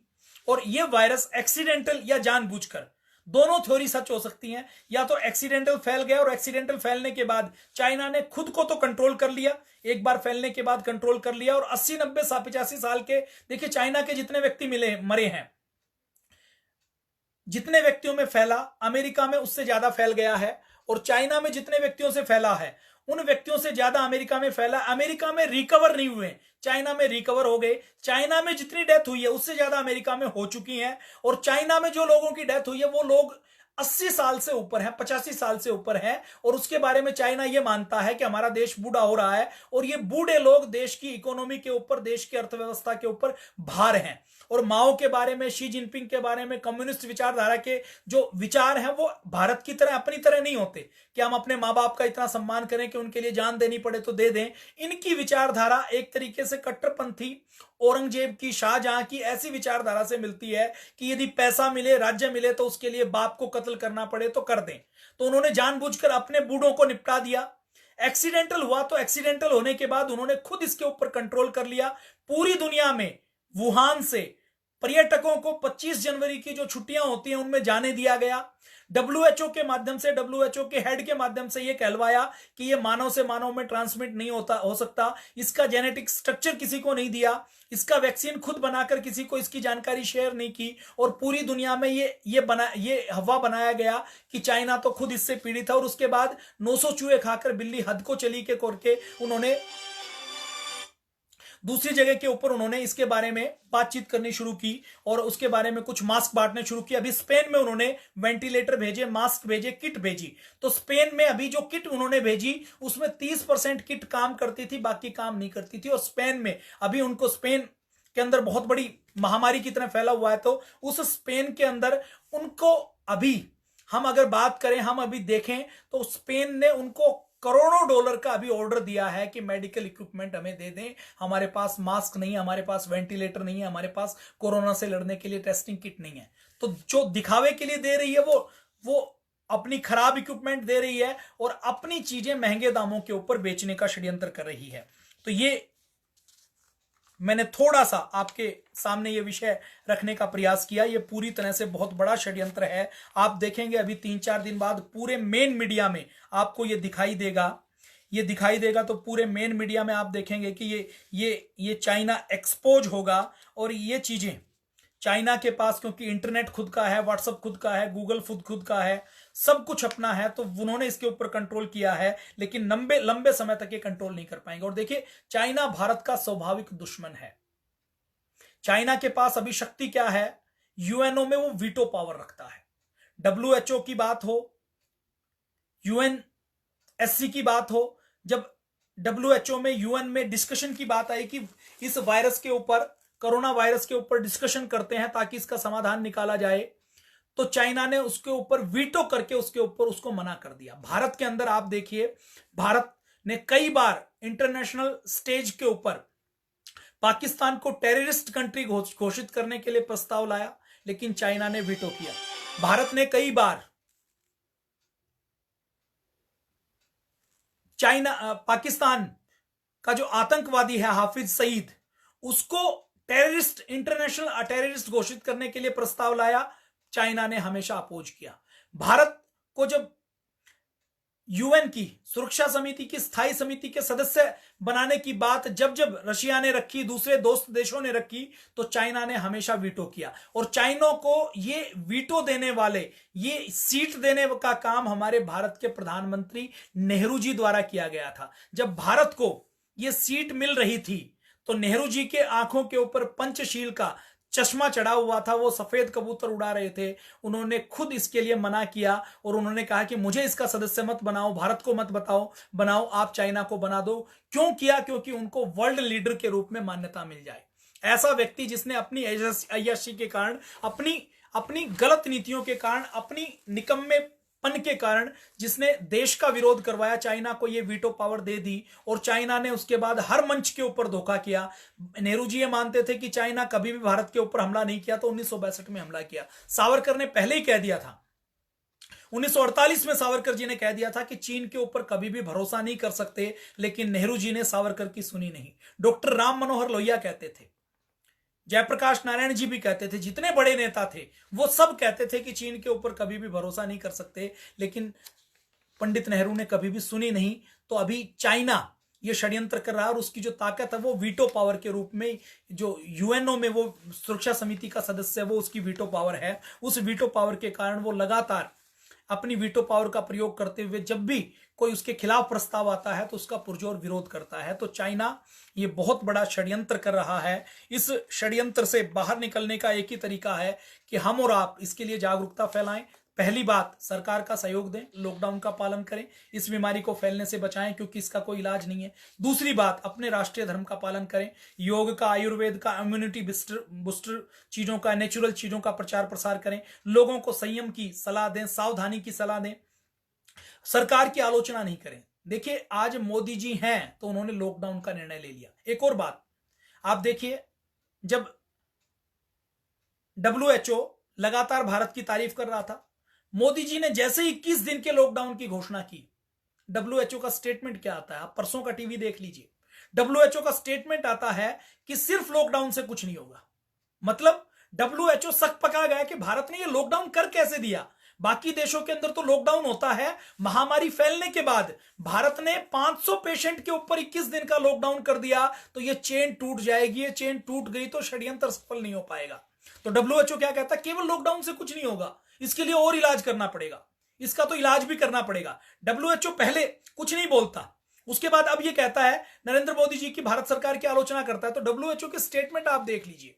और ये वायरस एक्सीडेंटल या जानबूझकर, दोनों थ्योरी सच हो सकती हैं। या तो एक्सीडेंटल फैल गया, और एक्सीडेंटल फैलने के बाद चाइना ने खुद को तो कंट्रोल कर लिया, एक बार फैलने के बाद कंट्रोल कर लिया, और 80 90 85 साल के, देखिए चाइना के जितने व्यक्ति मरे हैं, जितने व्यक्तियों में फैला, अमेरिका में उससे ज्यादा फैल गया है। और चाइना में जितने व्यक्तियों से फैला है, उन व्यक्तियों से ज्यादा अमेरिका में फैला। अमेरिका में रिकवर नहीं हुए, चाइना में रिकवर हो गए। चाइना में जितनी डेथ हुई है उससे ज्यादा अमेरिका में हो चुकी है। और चाइना में जो लोगों की डेथ हुई है वो लोग 80 साल से ऊपर है, 85 साल से ऊपर है। और उसके बारे में चाइना यह मानता है कि हमारा देश बूढ़ा हो रहा है, और ये बूढ़े लोग देश की इकोनॉमी के ऊपर, देश की अर्थव्यवस्था के ऊपर भार हैं। और माओ के बारे में, शी जिनपिंग के बारे में, कम्युनिस्ट विचारधारा के जो विचार हैं, वो भारत की तरह, अपनी तरह नहीं होते कि हम अपने माँ बाप का इतना सम्मान करें कि उनके लिए जान देनी पड़े तो दे दें। इनकी विचारधारा एक तरीके से कट्टरपंथी, औरंगजेब की, शाहजहां की ऐसी विचारधारा से मिलती है कि यदि पैसा मिले, राज्य मिले, तो उसके लिए बाप को कत्ल करना पड़े तो कर दें। तो उन्होंने जानबूझकर अपने बूढ़ों को निपटा दिया। एक्सीडेंटल हुआ तो एक्सीडेंटल होने के बाद उन्होंने खुद इसके ऊपर कंट्रोल कर लिया। पूरी दुनिया में वुहान से पर्यटकों को 25 जनवरी की जो छुट्टियां होती हैं उनमें जाने दिया गया। डब्ल्यूएचओ के माध्यम से, डब्ल्यूएचओ के हेड के माध्यम से यह कहलवाया कि यह मानव से मानव में ट्रांसमिट नहीं हो सकता, इसका जेनेटिक स्ट्रक्चर किसी को नहीं दिया, इसका वैक्सीन खुद बनाकर किसी को इसकी जानकारी शेयर नहीं की। और पूरी दुनिया में ये हवा बनाया गया कि चाइना तो खुद इससे पीड़ित है। और उसके बाद 900 चूहे खाकर बिल्ली हद को चली के करके उन्होंने दूसरी जगह के ऊपर उन्होंने इसके बारे में बातचीत करनी शुरू की, और उसके बारे में कुछ मास्क बांटने शुरू किए। अभी स्पेन में उन्होंने वेंटिलेटर भेजे, मास्क भेजे, किट भेजी। तो स्पेन में अभी जो किट उन्होंने भेजी उसमें 30% किट काम करती थी, बाकी काम नहीं करती थी। और स्पेन में अभी उनको, स्पेन के अंदर बहुत बड़ी महामारी की तरह फैला हुआ है, तो उस स्पेन के अंदर उनको अभी, हम अगर बात करें, हम अभी देखें तो स्पेन ने उनको करोड़ों डॉलर का अभी ऑर्डर दिया है कि मेडिकल इक्विपमेंट हमें दे दें, हमारे पास मास्क नहीं है, हमारे पास वेंटिलेटर नहीं है, हमारे पास कोरोना से लड़ने के लिए टेस्टिंग किट नहीं है। तो जो दिखावे के लिए दे रही है वो अपनी खराब इक्विपमेंट दे रही है, और अपनी चीजें महंगे दामों के ऊपर बेचने का षड्यंत्र कर रही है। तो ये मैंने थोड़ा सा आपके सामने ये विषय रखने का प्रयास किया। ये पूरी तरह से बहुत बड़ा षड्यंत्र है। आप देखेंगे अभी 3-4 दिन बाद पूरे मेन मीडिया में आपको ये दिखाई देगा। तो पूरे मेन मीडिया में आप देखेंगे कि ये चाइना एक्सपोज होगा, और ये चीजें चाइना के पास क्योंकि इंटरनेट खुद का है, व्हाट्सएप खुद का है, गूगल खुद का है, सब कुछ अपना है, तो उन्होंने इसके ऊपर कंट्रोल किया है, लेकिन लंबे लंबे समय तक ये कंट्रोल नहीं कर पाएंगे। और देखिए, चाइना भारत का स्वाभाविक दुश्मन है। चाइना के पास अभी शक्ति क्या है, यूएनओ में वो वीटो पावर रखता है। डब्ल्यूएचओ की बात हो, यूएनएससी की बात हो, जब डब्ल्यूएचओ में, यूएन में डिस्कशन की बात आई कि इस वायरस के ऊपर, कोरोना वायरस के ऊपर डिस्कशन करते हैं ताकि इसका समाधान निकाला जाए, तो चाइना ने उसके ऊपर वीटो करके उसके ऊपर उसको मना कर दिया। भारत के अंदर आप देखिए, भारत ने कई बार इंटरनेशनल स्टेज के ऊपर पाकिस्तान को टेररिस्ट कंट्री घोषित करने के लिए प्रस्ताव लाया, लेकिन चाइना ने वीटो किया। भारत ने कई बार पाकिस्तान का जो आतंकवादी है हाफिज सईद, उसको टेररिस्ट, इंटरनेशनल टेररिस्ट घोषित करने के लिए प्रस्ताव लाया, चाइना ने हमेशा अपोज किया। भारत को जब यूएन की सुरक्षा समिति की स्थायी समिति के सदस्य बनाने की बात जब जब रशिया ने रखी, दूसरे दोस्त देशों ने रखी, तो चाइना ने हमेशा वीटो किया। और चाइना को ये वीटो देने वाले, ये सीट देने का काम हमारे भारत के प्रधानमंत्री नेहरू जी द्वारा किया गया था। जब भारत को ये सीट मिल रही थी, तो नेहरू जी के आंखों के ऊपर पंचशील का चश्मा चढ़ा हुआ था, वो सफेद कबूतर उड़ा रहे थे। उन्होंने खुद इसके लिए मना किया और उन्होंने कहा कि मुझे इसका सदस्य मत बनाओ, भारत को मत बनाओ, आप चाइना को बना दो। क्यों किया? क्योंकि उनको वर्ल्ड लीडर के रूप में मान्यता मिल जाए। ऐसा व्यक्ति जिसने अपनी अय्याशी के कारण, अपनी गलत नीतियों के कारण, अपनी निकम्मे पन के कारण, जिसने देश का विरोध करवाया, चाइना को ये वीटो पावर दे दी। और चाइना ने उसके बाद हर मंच के ऊपर धोखा किया। नेहरू जी ये मानते थे कि चाइना कभी भी भारत के ऊपर हमला नहीं किया, तो 1962 में हमला किया। सावरकर ने पहले ही कह दिया था, 1948 में सावरकर जी ने कह दिया था कि चीन के ऊपर कभी भी भरोसा नहीं कर सकते, लेकिन नेहरू जी ने सावरकर की सुनी नहीं। डॉक्टर राम मनोहर लोहिया कहते थे, जयप्रकाश नारायण जी भी कहते थे, जितने बड़े नेता थे वो सब कहते थे कि चीन के ऊपर कभी भी भरोसा नहीं कर सकते, लेकिन पंडित नेहरू ने कभी भी सुनी नहीं। तो अभी चाइना ये षड्यंत्र कर रहा है, और उसकी जो ताकत है वो वीटो पावर के रूप में, जो यूएनओ में वो सुरक्षा समिति का सदस्य है, वो उसकी वीटो पावर है। उस वीटो पावर के कारण वो लगातार अपनी वीटो पावर का प्रयोग करते हुए जब भी कोई उसके खिलाफ प्रस्ताव आता है तो उसका पुरजोर विरोध करता है। तो चाइना ये बहुत बड़ा षड्यंत्र कर रहा है। इस षड्यंत्र से बाहर निकलने का एक ही तरीका है कि हम और आप इसके लिए जागरूकता फैलाएं। पहली बात, सरकार का सहयोग दें, लॉकडाउन का पालन करें, इस बीमारी को फैलने से बचाएं, क्योंकि इसका कोई इलाज नहीं है। दूसरी बात, अपने राष्ट्रीय धर्म का पालन करें, योग का, आयुर्वेद का, इम्यूनिटी बूस्टर चीजों का, नेचुरल चीजों का प्रचार प्रसार करें, लोगों को संयम की सलाह दें, सावधानी की सलाह दें, सरकार की आलोचना नहीं करें। देखिए, आज मोदी जी हैं तो उन्होंने लॉकडाउन का निर्णय ले लिया। एक और बात आप देखिए, जब डब्ल्यूएचओ लगातार भारत की तारीफ कर रहा था, मोदी जी ने जैसे ही 21 दिन के लॉकडाउन की घोषणा की, डब्ल्यूएचओ का स्टेटमेंट क्या आता है? आप परसों का टीवी देख लीजिए। डब्ल्यूएचओ का स्टेटमेंट आता है कि सिर्फ लॉकडाउन से कुछ नहीं होगा। मतलब डब्ल्यूएचओ सक पका गया कि भारत ने ये लॉकडाउन कर कैसे दिया। बाकी देशों के अंदर तो लॉकडाउन होता है महामारी फैलने के बाद। भारत ने 500 पेशेंट के ऊपर 21 दिन का लॉकडाउन कर दिया, तो ये चेन टूट जाएगी। ये चेन टूट गई तो षड्यंत्र सफल नहीं हो पाएगा। तो डब्ल्यूएचओ क्या कहता है? केवल लॉकडाउन से कुछ नहीं होगा, इसके लिए और इलाज करना पड़ेगा, इसका तो इलाज भी करना पड़ेगा। डब्ल्यूएचओ पहले कुछ नहीं बोलता, उसके बाद अब ये कहता है, नरेंद्र मोदी जी की भारत सरकार की आलोचना करता है। तो डब्ल्यूएचओ के स्टेटमेंट आप देख लीजिए।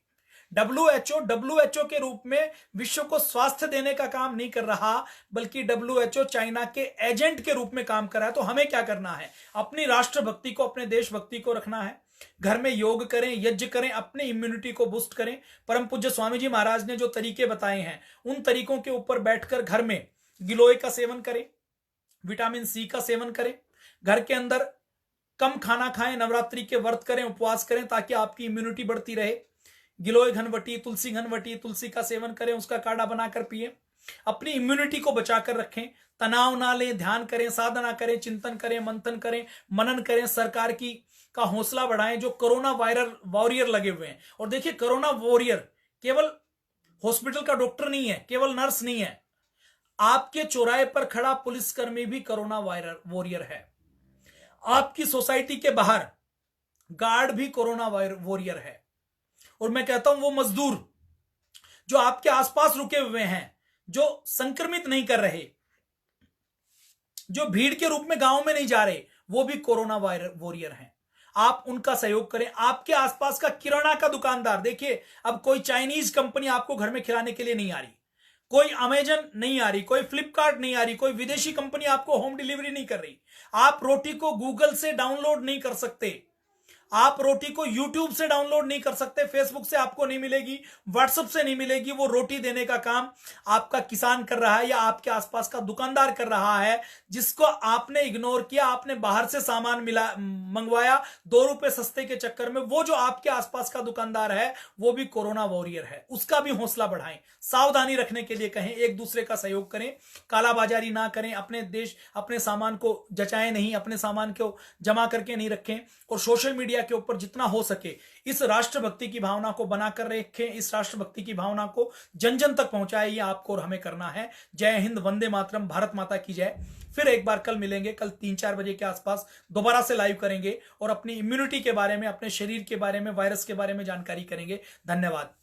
डब्ल्यूएचओ के रूप में विश्व को स्वास्थ्य देने का काम नहीं कर रहा, बल्कि डब्ल्यूएचओ चाइना के एजेंट के रूप में काम कर रहा है। तो हमें क्या करना है? अपनी राष्ट्रभक्ति को, अपने देशभक्ति को रखना है। घर में योग करें, यज्ञ करें, अपने इम्यूनिटी को बूस्ट करें। परम पूज्य स्वामी जी महाराज ने जो तरीके बताए हैं, उन तरीकों के ऊपर बैठकर घर में गिलोय का सेवन करें, विटामिन सी का सेवन करें, घर के अंदर कम खाना खाएं, नवरात्रि के व्रत करें, उपवास करें, ताकि आपकी इम्यूनिटी बढ़ती रहे। गिलोय घनवटी, तुलसी घनवटी, तुलसी का सेवन करें, उसका काढ़ा बनाकर पिए, अपनी इम्यूनिटी को बचाकर रखें। तनाव ना लें, ध्यान करें, साधना करें, चिंतन करें, मंथन करें, मनन करें, सरकार की का हौसला बढ़ाएं जो कोरोना वॉरियर लगे हुए हैं। और देखिए, कोरोना वॉरियर केवल हॉस्पिटल का डॉक्टर नहीं है, केवल नर्स नहीं है, आपके चौराहे पर खड़ा पुलिसकर्मी भी कोरोना वॉरियर है। आपकी सोसाइटी के बाहर गार्ड भी कोरोना वॉरियर है। और मैं कहता हूं, वो मजदूर जो आपके आसपास रुके हुए हैं, जो संक्रमित नहीं कर रहे, जो भीड़ के रूप में गांव में नहीं जा रहे, वो भी कोरोना वॉरियर हैं। आप उनका सहयोग करें। आपके आसपास का किराना का दुकानदार, देखिए अब कोई चाइनीज कंपनी आपको घर में खिलाने के लिए नहीं आ रही, कोई अमेजन नहीं आ रही, कोई फ्लिपकार्ट नहीं आ रही, कोई विदेशी कंपनी आपको होम डिलीवरी नहीं कर रही। आप रोटी को गूगल से डाउनलोड नहीं कर सकते, आप रोटी को यूट्यूब से डाउनलोड नहीं कर सकते, फेसबुक से आपको नहीं मिलेगी, व्हाट्सएप से नहीं मिलेगी। वो रोटी देने का काम आपका किसान कर रहा है या आपके आसपास का दुकानदार कर रहा है, जिसको आपने इग्नोर किया। आपने बाहर से सामान मंगवाया 2 रुपए सस्ते के चक्कर में। वो जो आपके आसपास का दुकानदार है वो भी कोरोना वॉरियर है, उसका भी हौसला बढ़ाएं, सावधानी रखने के लिए कहें, एक दूसरे का सहयोग करें, कालाबाजारी ना करें, अपने सामान को जचाएं नहीं, अपने सामान को जमा करके नहीं रखें, और सोशल मीडिया के ऊपर जितना हो सके इस राष्ट्रभक्ति की भावना को बनाकर रखें, इस राष्ट्रभक्ति की भावना को जन जन तक पहुंचाएं। ये आपको और हमें करना है। जय हिंद, वंदे मातरम, भारत माता की जय। फिर एक बार कल मिलेंगे, कल 3-4 बजे के आसपास दोबारा से लाइव करेंगे और अपनी इम्यूनिटी के बारे में, अपने शरीर के बारे में, वायरस के बारे में जानकारी करेंगे। धन्यवाद।